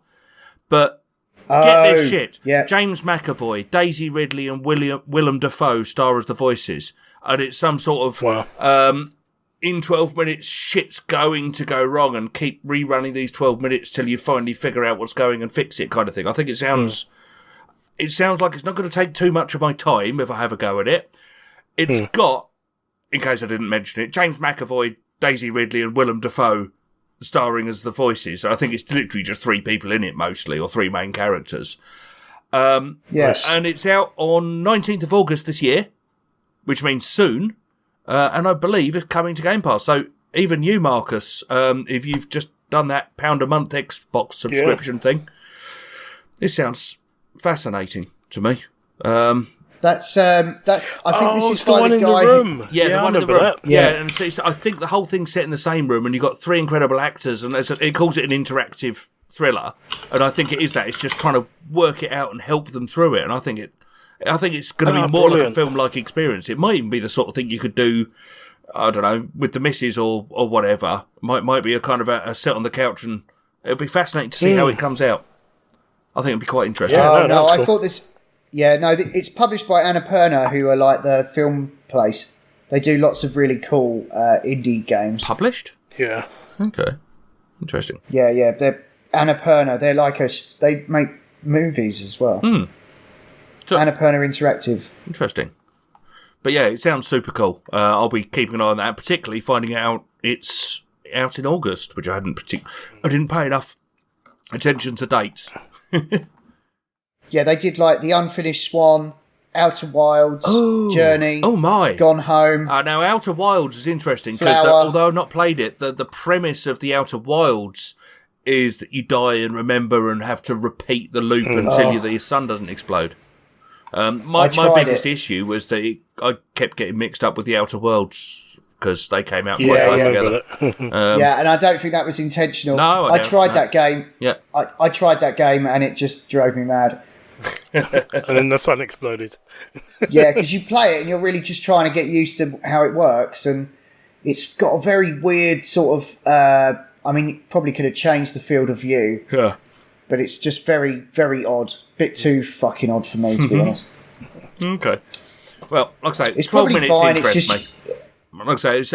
but get this shit. Yeah. James McAvoy, Daisy Ridley, and Willem Dafoe star as the voices, and it's some sort of in 12 minutes shit's going to go wrong, and keep rerunning these 12 minutes till you finally figure out what's going and fix it, kind of thing. I think it sounds. It sounds like it's not going to take too much of my time if I have a go at it. It's got, in case I didn't mention it, James McAvoy, Daisy Ridley, and Willem Dafoe starring as the voices. I think it's literally just 3 people in it mostly, or 3 main characters. Yes. And it's out on 19th of August this year, which means soon. And I believe it's coming to Game Pass. So even you, Marcus, if you've just done that £1 a month Xbox subscription thing, this sounds fascinating to me. That's. I think this is the one in the room. Yeah, the one in the room. That. Yeah, and so I think the whole thing's set in the same room, and you've got 3 incredible actors, and it calls it an interactive thriller, and I think it is that. It's just trying to work it out and help them through it, and I think it's going to be more like a film-like experience. It might even be the sort of thing you could do, I don't know, with the missus or whatever. Might be a kind of a sit on the couch, and it'll be fascinating to see how it comes out. I think it'll be quite interesting. Yeah, cool. I thought this. Yeah, no, it's published by Annapurna, who are like the film place. They do lots of really cool indie games. Published? Yeah. Okay. Interesting. Yeah, they're Annapurna. They're like they make movies as well. So, Annapurna Interactive. Interesting. But yeah, it sounds super cool. I'll be keeping an eye on that, particularly finding out it's out in August, which I didn't pay enough attention to dates. Yeah, they did like The Unfinished Swan, Outer Wilds, Journey. Oh my! Gone Home. Now, Outer Wilds is interesting because although I've not played it, the premise of the Outer Wilds is that you die and remember and have to repeat the loop until the sun doesn't explode. My biggest issue was that I kept getting mixed up with the Outer Worlds because they came out quite close together. Yeah, and I don't think that was intentional. No, I tried that game. Yeah, I tried that game and it just drove me mad. And then the sun exploded. Yeah, because you play it and you're really just trying to get used to how it works, and it's got a very weird sort of. I mean, it probably could have changed the field of view. Yeah. But it's just very, very odd. Bit too fucking odd for me, to be honest. Okay. Well, like I say, It's 12 probably minutes fine. interests It's just me. Like I say, it's,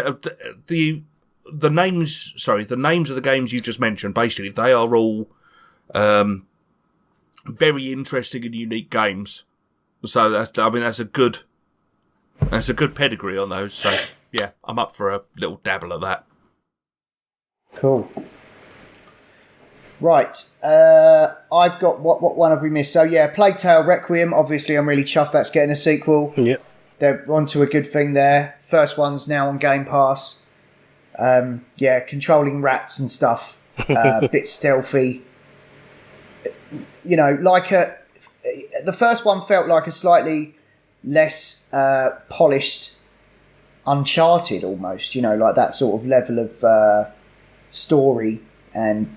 the names. Sorry, the names of the games you just mentioned. Basically, they are all very interesting and unique games. So that's a good There's a good pedigree on those, so yeah, I'm up for a little dabble at that. Cool. Right, I've got what one have we missed? So yeah, Plague Tale Requiem. Obviously, I'm really chuffed that's getting a sequel. Yep. They're onto a good thing there. First one's now on Game Pass. Yeah, controlling rats and stuff. A bit stealthy. You know, the first one felt like a slightly less polished Uncharted almost. You know, like that sort of level of story and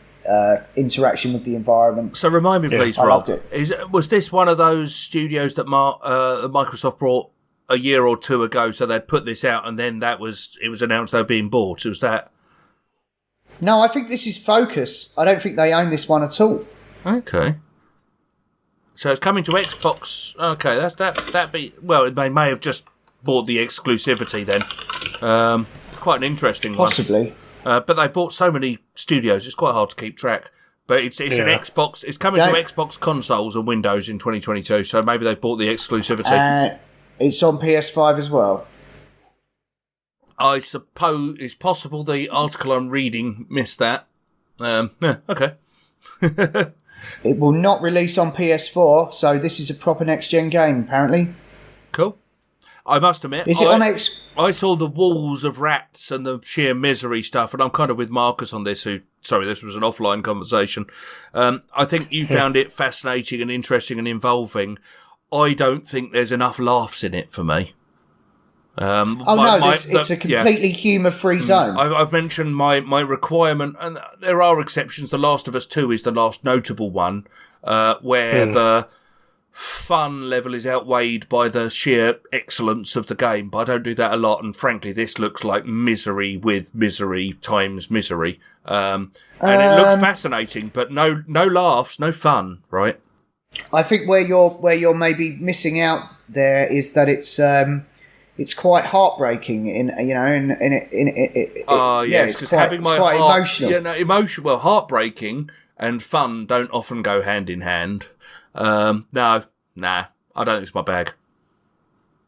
interaction with the environment. So remind me, please, I Rob. loved it. Was this one of those studios that Microsoft brought a year or two ago? So they'd put this out, and then it was announced they were being bought. Was that? No, I think this is Focus. I don't think they own this one at all. Okay. So it's coming to Xbox. Okay, that be well. They may have just bought the exclusivity then. Quite an interesting one. Possibly. But they bought so many studios, it's quite hard to keep track. But it's an Xbox. It's coming to Xbox consoles and Windows in 2022. So maybe they bought the exclusivity. It's on PS5 as well. I suppose it's possible the article I'm reading missed that. Okay. It will not release on PS4, so this is a proper next-gen game, apparently. Cool. I must admit, Is it on X? I saw the walls of rats and the sheer misery stuff, and I'm kind of with Marcus on this. Sorry, this was an offline conversation. I think you found it fascinating and interesting and involving. I don't think there's enough laughs in it for me. It's a completely humour-free zone. I've mentioned my requirement, and there are exceptions. The Last of Us 2 is the last notable one, where the fun level is outweighed by the sheer excellence of the game, but I don't do that a lot, and frankly this looks like misery with misery times misery, and it looks fascinating, but no laughs, no fun, right? I think where you're maybe missing out there is that it's quite heartbreaking it's quite emotional. Yeah, no, emotional. Well, heartbreaking and fun don't often go hand in hand. No, I don't think it's my bag.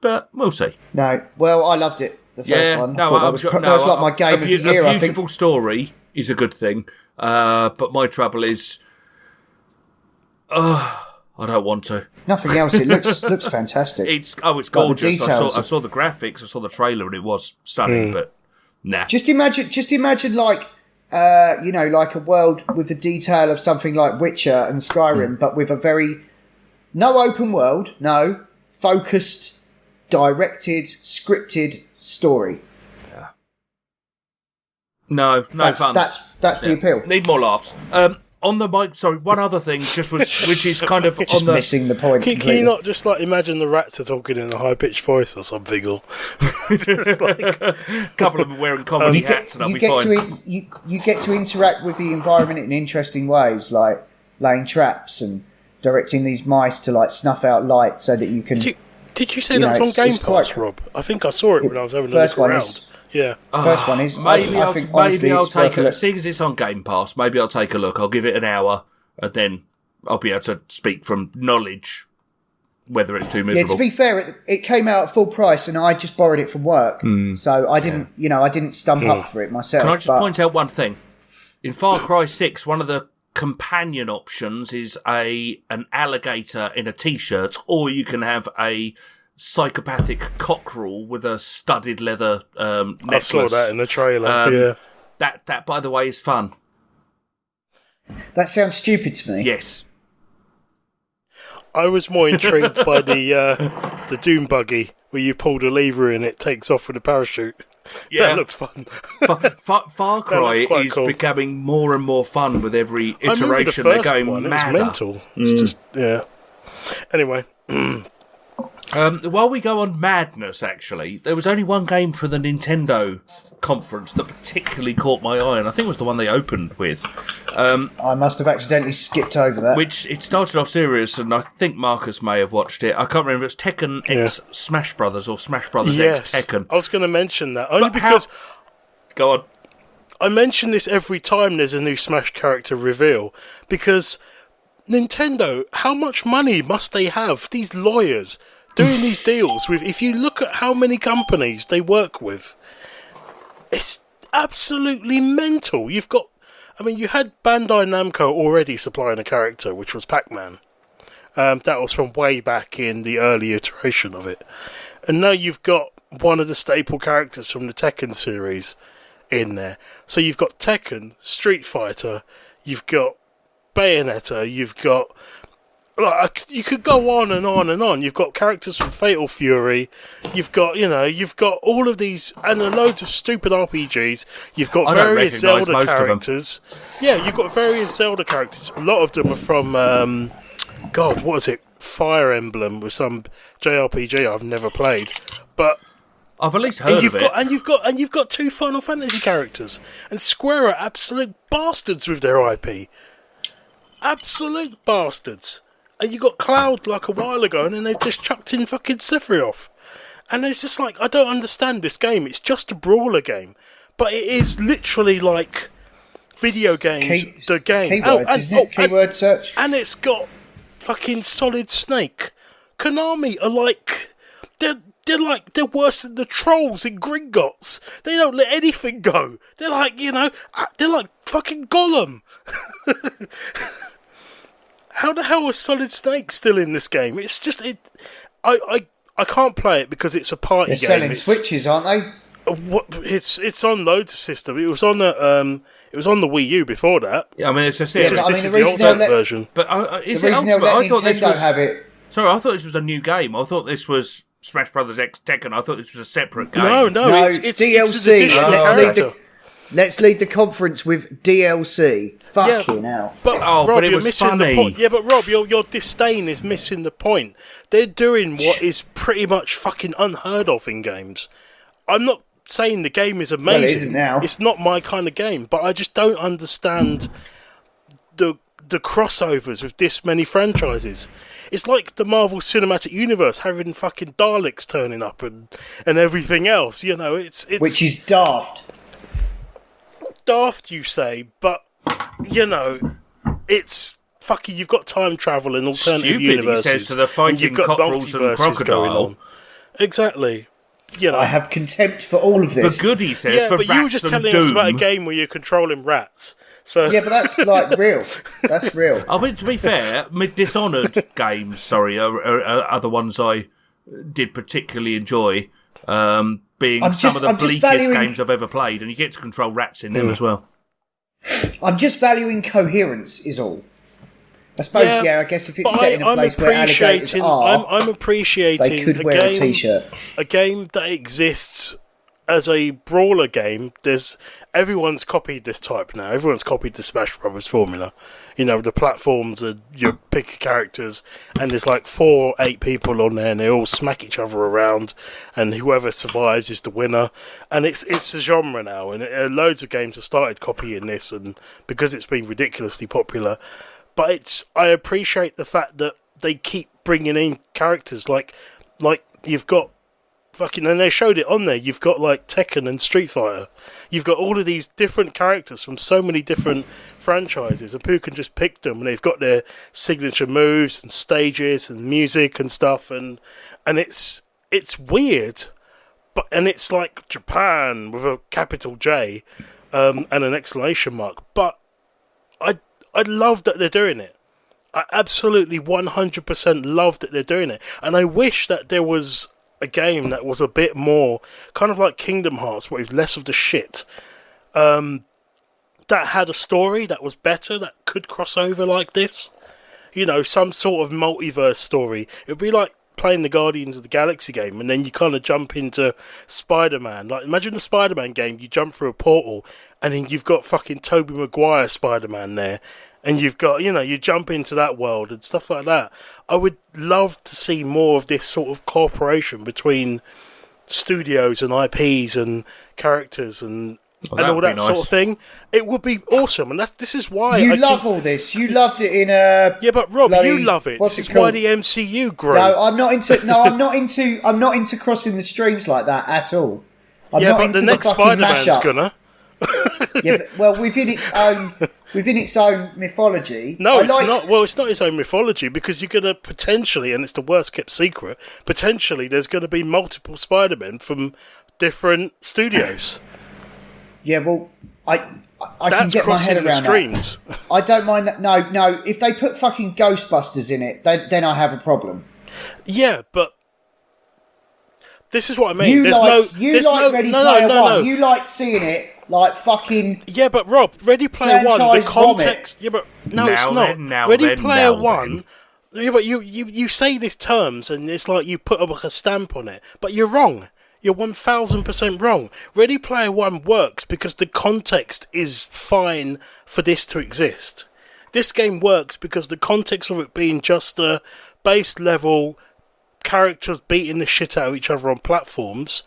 But we'll see. No, well, I loved it. The first one. That was like my game of the year. A beautiful story is a good thing, but my trouble is, I don't want to. Nothing else. It looks fantastic. It's gorgeous. I saw the graphics. I saw the trailer, and it was stunning. But nah. Just imagine like. Like a world with the detail of something like Witcher and Skyrim, but with a very no open world, no focused, directed, scripted story. Yeah. No fun. That's the appeal. Need more laughs. On the mic, sorry, one other thing which is kind of just missing the point. Can you not just like imagine the rats are talking in a high pitched voice or something, or just like a couple of them wearing comedy hats, and I'll be fine. You get to interact with the environment in interesting ways, like laying traps and directing these mice to like snuff out light so that you can. Did you say that's on Game Pass, Rob? I think I saw it when I was having a look around. Yeah. First one is. Maybe I'll take a look. Seeing as it's on Game Pass, maybe I'll take a look. I'll give it an hour, and then I'll be able to speak from knowledge whether it's too miserable. Yeah, to be fair, it came out at full price, and I just borrowed it from work, so I didn't stump up for it myself. Can I just point out one thing? In Far Cry 6, one of the companion options is an alligator in a t-shirt, or you can have a psychopathic cockerel with a studded leather necklace. I saw that in the trailer. That by the way is fun. That sounds stupid to me. Yes. I was more intrigued by the Doom buggy where you pull the lever and it takes off with a parachute. Yeah. That looks fun. Far Cry is becoming more and more fun with every iteration. They're going madder. It was mental. It's just Anyway. While we go on madness, actually, there was only one game for the Nintendo conference that particularly caught my eye, and I think it was the one they opened with. I must have accidentally skipped over that. Which, it started off serious, and I think Marcus may have watched it. I can't remember if it's Tekken X Smash Brothers or Smash Brothers X Tekken. I was going to mention that, only because... Go on. I mention this every time there's a new Smash character reveal, because Nintendo, how much money must they have? These lawyers... doing these deals with. If you look at how many companies they work with, it's absolutely mental. You had Bandai Namco already supplying a character, which was Pac-Man. That was from way back in the early iteration of it. And now you've got one of the staple characters from the Tekken series in there. So you've got Tekken, Street Fighter, you've got Bayonetta, you've got... you could go on and on and on. You've got characters from Fatal Fury. You've got all of these and loads of stupid RPGs. You've got various Zelda characters. Yeah, you've got various Zelda characters. A lot of them are from God, what is it? Fire Emblem with some JRPG I've never played, but I've at least heard of it. And you've got 2 Final Fantasy characters. And Square are absolute bastards with their IP. Absolute bastards. And you got Cloud like a while ago, and then they've just chucked in fucking Sephiroth. And it's just like, I don't understand this game. It's just a brawler game. But it is literally like video games, the game. Keyword search. And it's got fucking Solid Snake. Konami are like... They're worse than the trolls in Gringotts. They don't let anything go. They're like, they're like fucking Gollum. How the hell is Solid Snake still in this game? It's just I can't play it because it's a party game. They're selling Switches, aren't they? It's on loads of systems. It was on the Wii U before that. Yeah, I mean this is the ultimate version. But is the it reason ultimate? they'll let I thought this Nintendo was. have it. Sorry, I thought this was a new game. I thought this was Smash Brothers X Tekken. I thought this was a separate game. No, it's DLC. Let's lead the conference with DLC. Fucking hell. But Rob, but it you're was missing funny. the point. Yeah, but Rob, your disdain is missing the point. They're doing what is pretty much fucking unheard of in games. I'm not saying the game is amazing. Well, it isn't now. It's not my kind of game, but I just don't understand the crossovers with this many franchises. It's like the Marvel Cinematic Universe having fucking Daleks turning up and everything else. It's which is daft. Daft, you say, but it's fucking. You've got time travel and alternative universes, he says to the fighting and you've got cockerels and multiverses going crocodile. on. Exactly. I have contempt for all of this. But good, he says, for but rats you were just and telling doom. us about a game where you're controlling rats. So Yeah, but that's like real. That's real. I mean, to be fair, Dishonored games, are the ones I did particularly enjoy, being some of the bleakest games I've ever played, and you get to control rats in them as well. I'm just valuing coherence, is all. I suppose, I guess if it's set in a place where alligators are, I'm appreciating they could wear a t-shirt. A game that exists as a brawler game. Everyone's copied this type now. Everyone's copied the Smash Brothers formula. The platforms are you pick characters, and there's like 4 or 8 people on there, and they all smack each other around, and whoever survives is the winner. And it's a genre now, and loads of games have started copying this, and because it's been ridiculously popular. But I appreciate the fact that they keep bringing in characters like you've got fucking, and they showed it on there. You've got like Tekken and Street Fighter. You've got all of these different characters from so many different franchises, and people can just pick them, and they've got their signature moves and stages and music and stuff, and it's weird, and it's like Japan with a capital J, and an exclamation mark. But I love that they're doing it. I absolutely 100% love that they're doing it, and I wish that there was a game that was a bit more kind of like Kingdom Hearts, where it's less of the shit, that had a story that was better, that could cross over like this. Some sort of multiverse story. It would be like playing the Guardians of the Galaxy game, and then you kind of jump into Spider-Man. Like, imagine the Spider-Man game, you jump through a portal, and then you've got fucking Tobey Maguire Spider-Man there, and you've got, you jump into that world and stuff like that. I would love to see more of this sort of cooperation between studios and IPs and characters and all that sort of thing. It would be awesome, and this is why you love all this. You loved it in yeah, but Rob, you love it. This is why the MCU grew. No, I'm not into crossing the streams like that at all. I'm not but into the next Spider-Man's gonna. Yeah, but, well, within its own within its own mythology. No, it's not. Well, it's not its own mythology because you're going to potentially, and it's the worst kept secret, potentially there's going to be multiple Spider-Men from different studios. Yeah, well, I can That's get my head crossing the around streams. that. I don't mind that. No. If they put fucking Ghostbusters in it, then I have a problem. Yeah, but this is what I mean. You There's like no Ready Player One. You like seeing it like fucking. Yeah, but Rob, Ready Player One, the franchise context. Yeah, but no, Now it's then, not. now Ready then, Player now One. Yeah, but you say these terms and it's like you put a stamp on it, but you're wrong. You're 1000% wrong. Ready Player One works because the context is fine for this to exist. This game works because the context of it being just a base level characters beating the shit out of each other on platforms,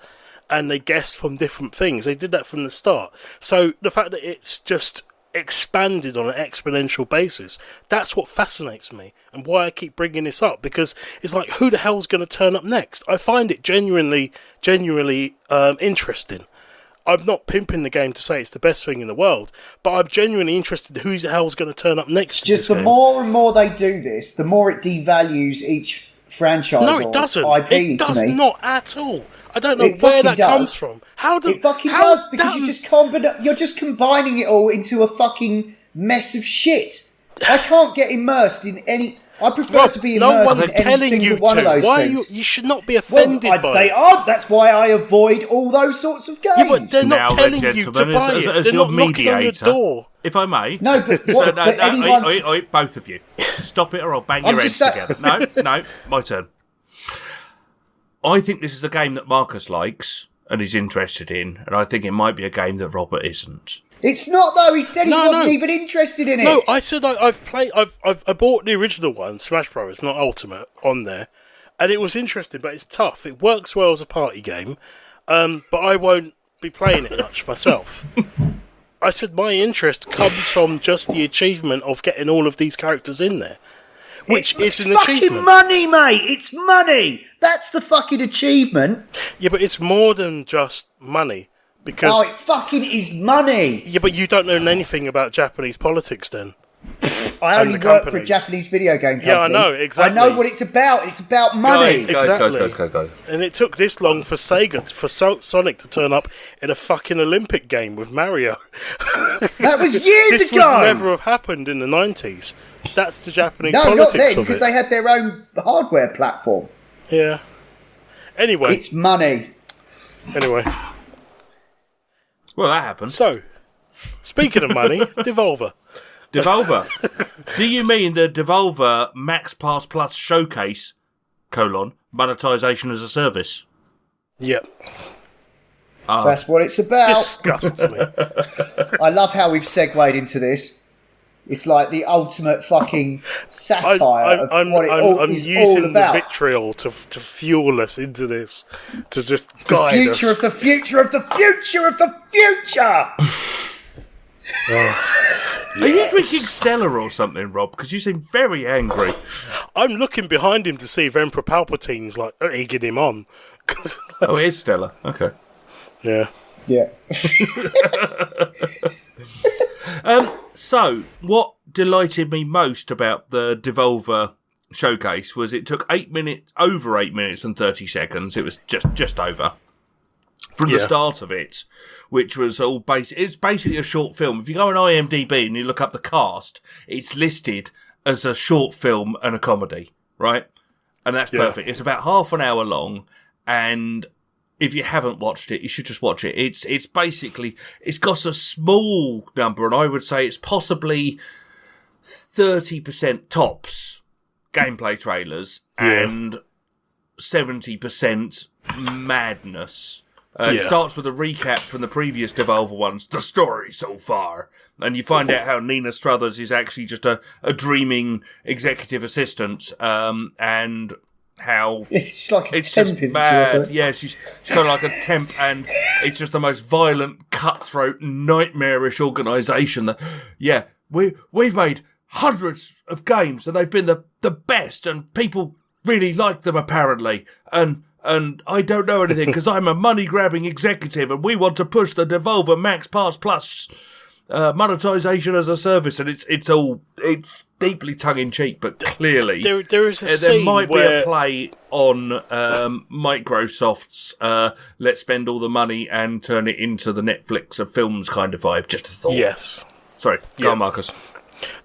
and they guessed from different things. They did that from the start. So the fact that it's just expanded on an exponential basis, that's what fascinates me and why I keep bringing this up, because it's like, who the hell's going to turn up next? I find it genuinely interesting. I'm not pimping the game to say it's the best thing in the world, but I'm genuinely interested who the hell's going to turn up next. Just the more and more they do this, the more it devalues each franchise. No, it doesn't. IP It does to me. not at all. I don't know It where that fucking comes does. from. It fucking does, because you're just combining it all into a fucking mess of shit. I can't get immersed in any. I prefer Rob, to be no immersed one's in any telling single you one of to. those Why things. you should not be offended by They it. are. That's why I avoid all those sorts of games. Yeah, but they're not Now telling then, you to gentlemen, buy as it. They're your not knocking on your mediator, door. If I may. No, but what? No, but no, anyone. both of you. Stop it or I'll bang I'm your just heads sa- together. No, my turn. I think this is a game that Marcus likes and is interested in, and I think it might be a game that Robert isn't. It's not though. He said he No, wasn't no. even interested in it. No, I said I've played. I bought the original one, Smash Bros, not Ultimate, on there, and it was interesting, but it's tough. It works well as a party game, but I won't be playing it much myself. I said my interest comes from just the achievement of getting all of these characters in there, which is an fucking achievement. money, mate. It's money. That's the fucking achievement. Yeah, but it's more than just money. Because, Oh, it fucking is money. yeah, but you don't know anything about Japanese politics then. I And only the work for a companies. Japanese video game company. Yeah, I know, exactly. I know what it's about. It's about money. Guys. And it took this long for Sega, for Sonic to turn up in a fucking Olympic game with Mario. That was years This ago. would never have happened in the 90s. That's the Japanese No, not politics then, of because it. they had their own hardware platform. Yeah. Anyway, It's money. Well, that happened. So, speaking of money, Devolver. Devolver. Do you mean the Devolver Max Pass Plus Showcase, monetization as a service? Yep. That's what it's about. Disgusts me. I love how we've segued into this. It's like the ultimate fucking satire of what it all I'm is all using about. the vitriol to fuel us into this, to just The guide future us. of the future of the future of the future! Are you drinking Stella or something, Rob? Because you seem very angry. I'm looking behind him to see if Emperor Palpatine's like egging him on. 'Cause, Oh, it is Stella. Okay. yeah. Yeah. So, what delighted me most about the Devolver showcase was it took over 8 minutes and 30 seconds. It was just over from the Yeah. start of it, which was all it's basically a short film. If you go on IMDb and you look up the cast, it's listed as a short film and a comedy, right? And that's Yeah. perfect. It's about half an hour long, and if you haven't watched it, you should just watch it. It's basically, it's got a small number, and I would say it's possibly 30% tops gameplay trailers and 70% madness. It starts with a recap from the previous Devolver ones, the story so far. And you find out how Nina Struthers is actually just a dreaming executive assistant, and how It's like a it's temp, just isn't mad. she? Or something? Yeah, she's kind of like a temp, and it's just the most violent, cutthroat, nightmarish organisation. That, yeah, we've made hundreds of games, and they've been the best, and people really like them apparently. And I don't know anything because I'm a money grabbing executive, and we want to push the Devolver Max Pass Plus monetization as a service, and it's deeply tongue in cheek, but clearly there is a there scene might where... be a play on Microsoft's let's spend all the money and turn it into the Netflix of films kind of vibe. Just a thought. Yes. Sorry, go on, Marcus.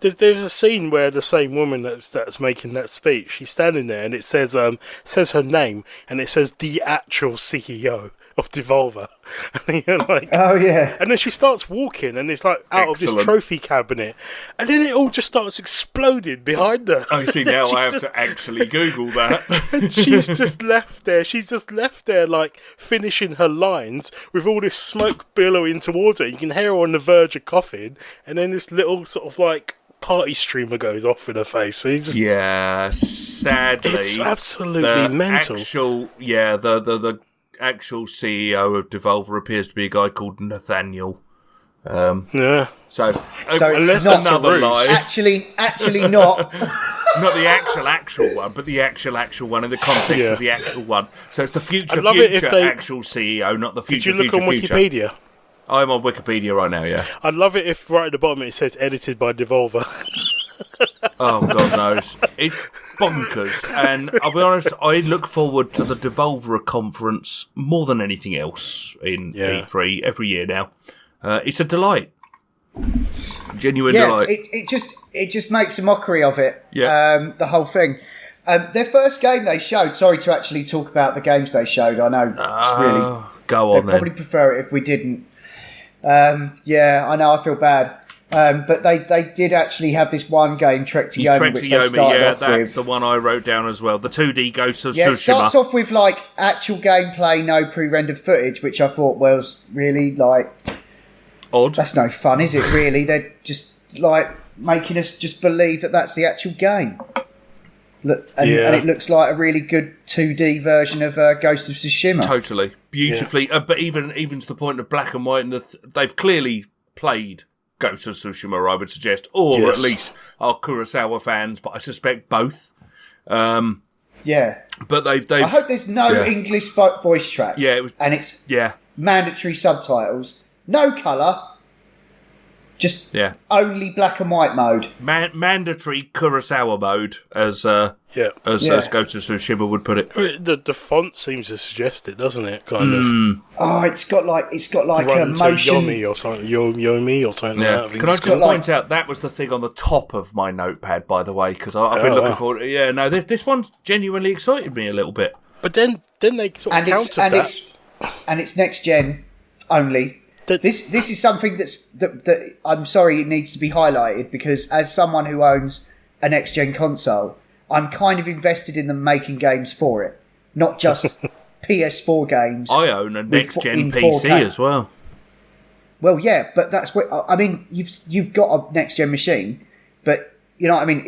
There's a scene where the same woman that's making that speech, she's standing there and it says her name and it says the actual CEO of Devolver. And you're like, Oh yeah. and then she starts walking and it's like out of Excellent. this trophy cabinet, and then it all just starts exploding behind her. I see, now I have to actually Google that. And she's just left there. She's just left there, like, finishing her lines with all this smoke billowing towards her. You can hear her on the verge of coughing, and then this little sort of, like, party streamer goes off in her face. So you just... Yeah, sadly. It's absolutely mental. The actual CEO of Devolver appears to be a guy called Nathaniel. Yeah. So unless it's not that's a another ruse. lie. Actually not. Not the actual one, but the actual one in the context of the actual one. So it's the future I'd love it if they- actual CEO, not the future. Did you look on future. Wikipedia? I'm on Wikipedia right now, yeah. I'd love it if right at the bottom it says edited by Devolver. Oh, God knows. It's bonkers. And I'll be honest, I look forward to the Devolver conference more than anything else in E3 every year now. It's a delight. Genuine delight. It just makes a mockery of it. Yeah. The whole thing. Their first game they showed. Sorry to actually talk about the games they showed. I know it's really. Go They'd on, probably then. prefer it if we didn't. I know. I feel bad. But they did actually have this one game, Trek to Yomi, which they started off that's with. the one I wrote down as well. The 2D Ghost of Yeah, Tsushima. it starts off with like actual gameplay, no pre-rendered footage, which I thought was really like Odd. that's no fun, is it? Really, they're just like making us just believe that that's the actual game. Look, and it looks like a really good 2D version of Ghost of Tsushima. Totally. Beautifully. But even to the point of black and white, and they've clearly played Ghost of Tsushima, I would suggest, or at least are Kurosawa fans, but I suspect both. Yeah. But they've I hope there's no English voice track. Yeah, it was, and it's yeah. mandatory subtitles, no colour, just only black and white mode. Mandatory Kurosawa mode, as Ghost of Tsushima would put it. The font seems to suggest it, doesn't it? Kind of. Oh, it's got like Run a to motion. Yomi or something. Yomi or something like that. Can I just point out that was the thing on the top of my notepad, by the way, because I've been looking forward. Yeah, no, this one genuinely excited me a little bit. But then they sort of countered that. And it's next gen only. This is something that I'm sorry it needs to be highlighted, because as someone who owns a next gen console, I'm kind of invested in them making games for it, not just PS4 games. I own a next gen PC 4K. as well. Well, yeah, but that's what I mean. You've got a next gen machine, but you know what I mean.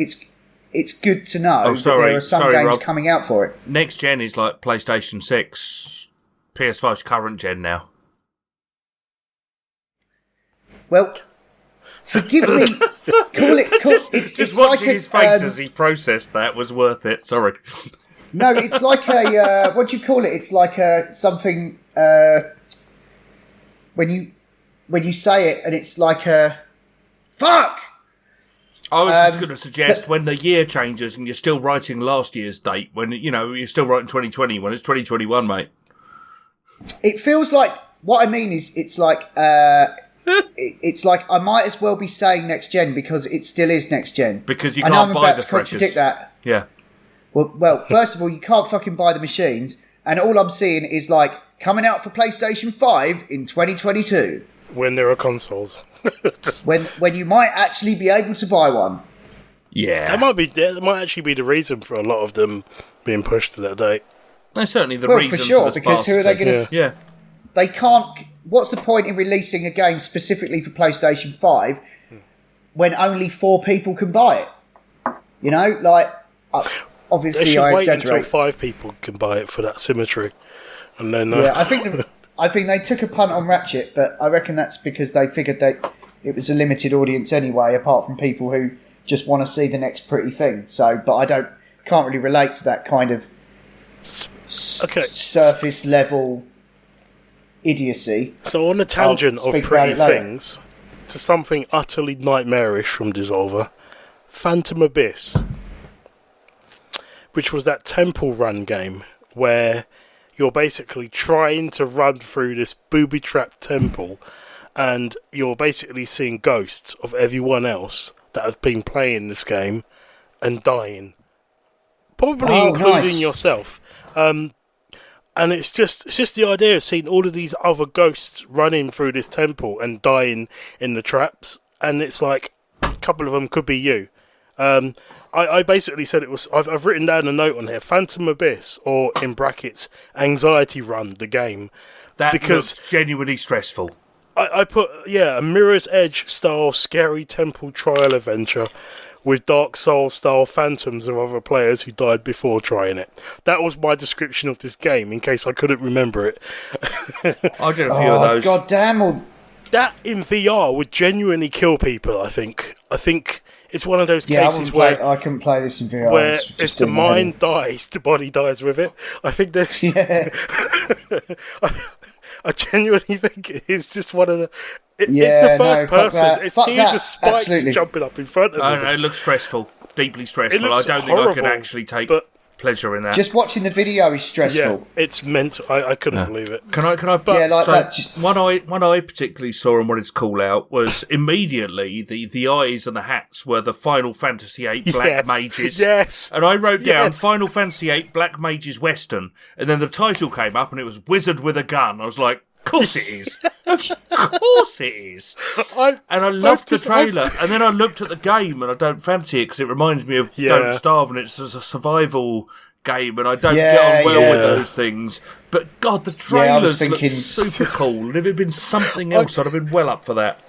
It's good to know that there are some games Rob. coming out for it. Next gen is like PlayStation 6, PS5's current gen now. Well, forgive me. It's Just like watching his face as he processed that was worth it. Sorry. No, it's like a what do you call it? It's like a something when you say it, and it's like a fuck. I was just going to suggest when the year changes and you're still writing last year's date, when you're still writing 2020 when it's 2021, mate. It feels like what I mean is it's like it's like I might as well be saying next gen because it still is next gen. Because you I know can't I'm buy about the to contradict that. Yeah. Well, first of all, you can't fucking buy the machines, and all I'm seeing is like coming out for PlayStation 5 in 2022. When there are consoles. when you might actually be able to buy one. Yeah. That might actually be the reason for a lot of them being pushed to that date. That's certainly the Well, reason for sure, the because who are they going to... Yeah. They can't... What's the point in releasing a game specifically for PlayStation 5 when only 4 people can buy it? You know, like... obviously, they should I wait exaggerate. until 5 people can buy it for that symmetry. And then... Yeah, I think they took a punt on Ratchet, but I reckon that's because they figured that it was a limited audience anyway, apart from people who just want to see the next pretty thing. So, but I can't really relate to that kind of surface level idiocy. So on the tangent of pretty things, to something utterly nightmarish from Dissolver, Phantom Abyss, which was that temple run game where you're basically trying to run through this booby-trapped temple, and you're basically seeing ghosts of everyone else that have been playing this game and dying. Probably including yourself. And it's just the idea of seeing all of these other ghosts running through this temple and dying in the traps, and it's like a couple of them could be you. I basically said it was. I've written down a note on here: Phantom Abyss, or in brackets, Anxiety Run, the game. That because looks genuinely stressful. I put a Mirror's Edge style scary temple trial adventure with Dark Souls style phantoms of other players who died before trying it. That was my description of this game, in case I couldn't remember it. I did a few of those. God damn! That in VR would genuinely kill people. I think it's one of those cases where I couldn't play this in VR. Where if the mind dies, the body dies with it. I think there's. Yeah. I genuinely think it's just one of the. It's the first person. It's seeing the spikes jumping up in front of it. It looks stressful, deeply stressful. It looks I don't horrible, think I could actually take pleasure in that. Just watching the video is stressful. Yeah, it's mental. I couldn't believe it. Can I? One I particularly saw and wanted to call out was immediately the eyes and the hats were the Final Fantasy VIII Black Mages. Yes. And I wrote down Final Fantasy VIII Black Mages Western, and then the title came up and it was Wizard with a Gun. I was like, of course it is. Of course it is. And I loved the trailer. And then I looked at the game and I don't fancy it because it reminds me of Don't Starve, and it's a survival game, and I don't get on well with those things. But God, the trailers look super cool. And if it had been something else, I'd have been well up for that.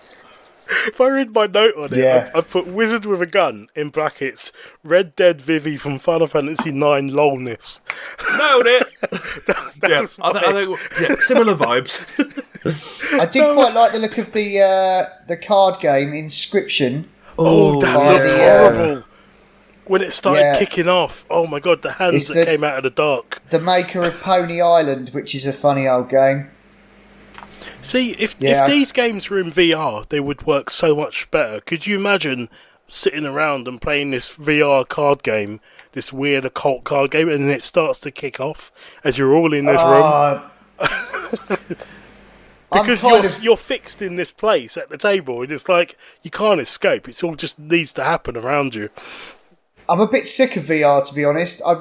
If I read my note on it, I put Wizard with a Gun in brackets, Red Dead Vivi from Final Fantasy IX lolness. Nailed it. I think similar vibes. I did quite like the look of the card game Inscription. Oh, that looked horrible. When it started kicking off, oh my God, the hands that came out of the dark. The maker of Pony Island, which is a funny old game. See, if these games were in VR, they would work so much better. Could you imagine sitting around and playing this VR card game, this weird occult card game, and then it starts to kick off as you're all in this room? Because you're fixed in this place at the table, and it's like you can't escape. It all just needs to happen around you. I'm a bit sick of VR, to be honest. I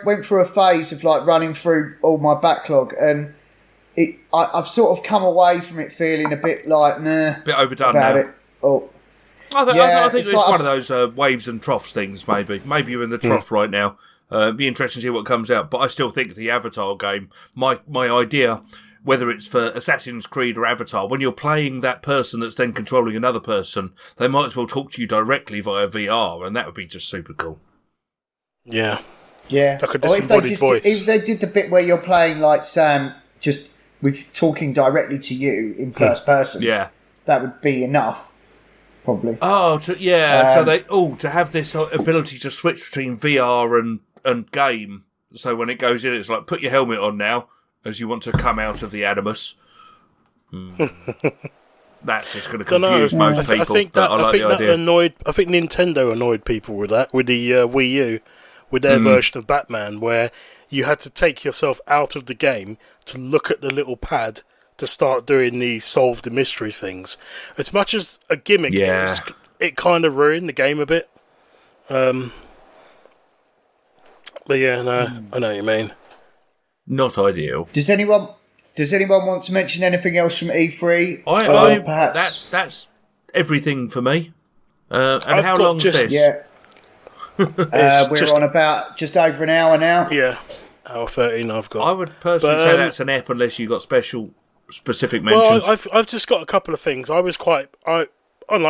went through a phase of like running through all my backlog, and I've sort of come away from it feeling a bit like, nah. A bit overdone about now. It. Oh. I think it's like one of those waves and troughs things, maybe. Maybe you're in the trough right now. It'd be interesting to see what comes out. But I still think the Avatar game, my idea, whether it's for Assassin's Creed or Avatar, when you're playing that person that's then controlling another person, they might as well talk to you directly via VR, and that would be just super cool. Yeah. Yeah. Like a disembodied voice. If they did the bit where you're playing like Sam, just with talking directly to you in first person, that would be enough. Probably. Oh, so they to have this ability to switch between VR and game. So when it goes in, it's like, put your helmet on now, as you want to come out of the Animus. That's just going to confuse most people. I think that Nintendo annoyed people with that, with the Wii U, with their version of Batman, where you had to take yourself out of the game to look at the little pad to start doing the solve the mystery things. As much as a gimmick, it kind of ruined the game a bit. But yeah, no, I know what you mean. Not ideal. Does anyone want to mention anything else from E3? Perhaps that's everything for me. And how long is this? Yeah, we're on about just over an hour now. Yeah, hour 13. I've got. I would personally say that's an ep unless you got specific mentions. Well, I've just got a couple of things. Unlike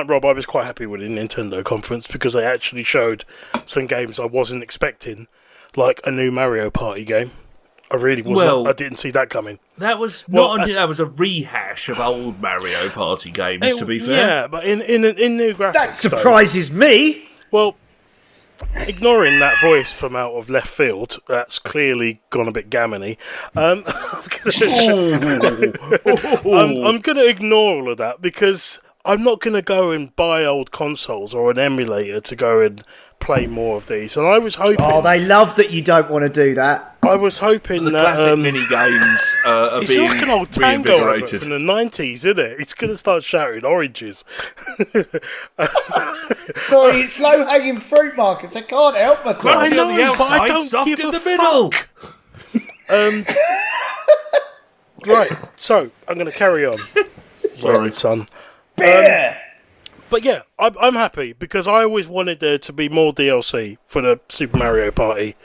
Rob, I was quite happy with the Nintendo conference because they actually showed some games I wasn't expecting, like a new Mario Party game. I really wasn't. I didn't see that coming. That was that was a rehash of old Mario Party games. To be fair, yeah, but in new graphics. That surprises me. Well, ignoring that voice from out of left field, that's clearly gone a bit gammony. I'm going to ignore all of that because I'm not going to go and buy old consoles or an emulator to go and play more of these. And I was hoping... Oh, they love that you don't want to do that. I was hoping The that... classic mini games are it's being like an old tango reinvigorated. from the 90s, isn't it? It's going to start shouting oranges. Sorry, it's low-hanging fruit, Marcus. I can't help myself. I know, On the but I outside, don't soft give in a the middle. fuck. Right, so I'm going to carry on. Sorry, son. Beer! But yeah, I'm happy because I always wanted there to be more DLC for the Super Mario Party,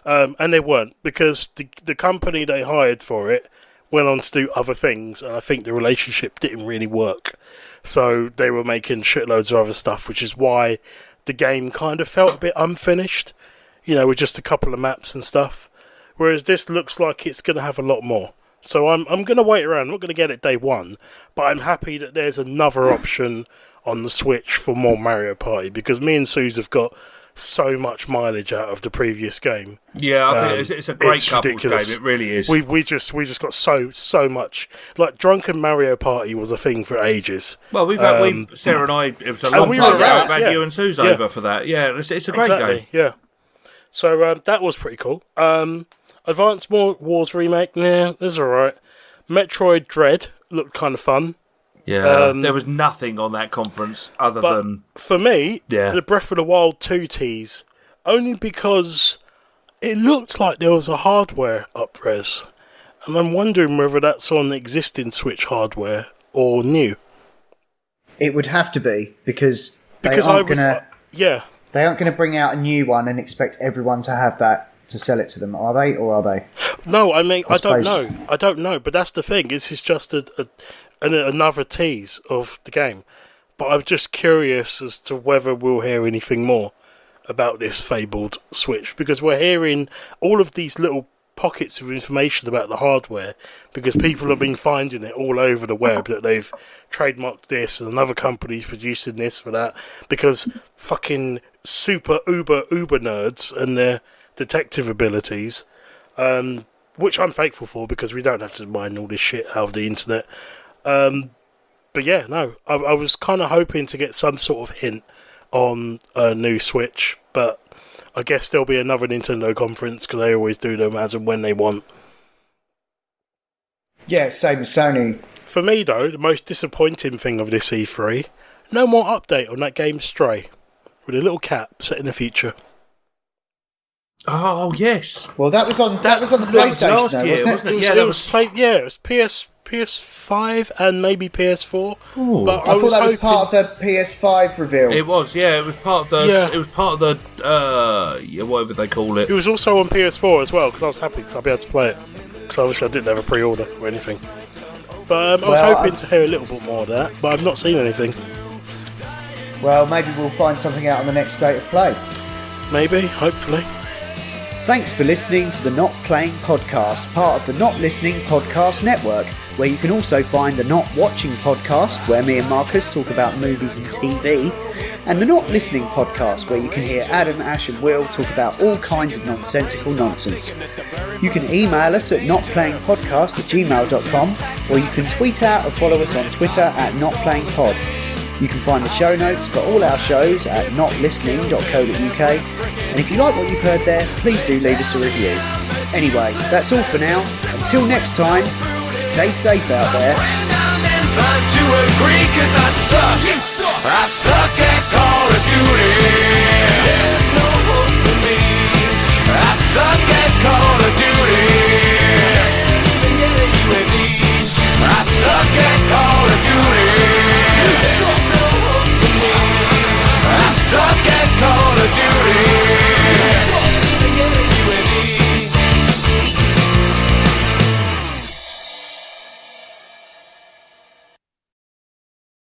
and there weren't because the company they hired for it went on to do other things, and I think the relationship didn't really work. So they were making shitloads of other stuff, which is why the game kind of felt a bit unfinished, with just a couple of maps and stuff. Whereas this looks like it's going to have a lot more. So I'm going to wait around. I'm not going to get it day one, but I'm happy that there's another option on the Switch for more Mario Party because me and Suze have got so much mileage out of the previous game. Yeah, I think it's a great couples ridiculous. game. It really is. We just got so much. Like Drunken Mario Party was a thing for ages. Well, Sarah and I. It was a long we time were ago. around, I've had yeah. you and Suze Yeah. over for that. Yeah, it's a great game. Yeah. So that was pretty cool. Advanced Wars remake. Nah, this is alright. Metroid Dread looked kind of fun. Yeah, there was nothing on that conference other than... For me, Yeah. the Breath of the Wild 2 tease, only because it looked like there was a hardware up-res. And I'm wondering whether that's on existing Switch hardware or new. It would have to be because they Because aren't gonna yeah. they aren't gonna bring out a new one and expect everyone to have that to sell it to them, are they? Or are they? No, I mean, I don't suppose. know. I don't know, but that's the thing. This is just another tease of the game. But I'm just curious as to whether we'll hear anything more about this fabled Switch, because we're hearing all of these little pockets of information about the hardware because people have been finding it all over the web that they've trademarked this and another company's producing this for that because fucking super uber nerds and their detective abilities, which I'm thankful for because we don't have to mine all this shit out of the internet. But yeah, no, I was kind of hoping to get some sort of hint on a new Switch, but I guess there'll be another Nintendo conference because they always do them as and when they want. Yeah, same as Sony. For me, though, the most disappointing thing of this E3, no more update on that game Stray, with a little cat set in the future. Oh, yes. Well, that was on the was PlayStation, last though, year, wasn't it? wasn't it? It was PS5 and maybe PS4. But I thought that was hoping- part of the PS5 reveal. It was, yeah. It was part of the... Yeah. It was part of the... whatever they call it. It was also on PS4 as well, because I was happy because I'll be able to play it. Because obviously I didn't have a pre-order or anything. But I was hoping to hear a little bit more of that, but I've not seen anything. Well, maybe we'll find something out on the next State of Play. Maybe, hopefully. Thanks for listening to the Not Playing Podcast, part of the Not Listening Podcast Network, where you can also find the Not Watching Podcast, where me and Marcus talk about movies and TV, and the Not Listening Podcast, where you can hear Adam, Ash and Will talk about all kinds of nonsensical nonsense. You can email us at notplayingpodcast@gmail.com, or you can tweet out or follow us on Twitter at notplayingpod. You can find the show notes for all our shows at notlistening.co.uk, and if you like what you've heard there, please do leave us a review. Anyway, that's all for now. Until next time, stay safe out there. To agree, 'cause I suck.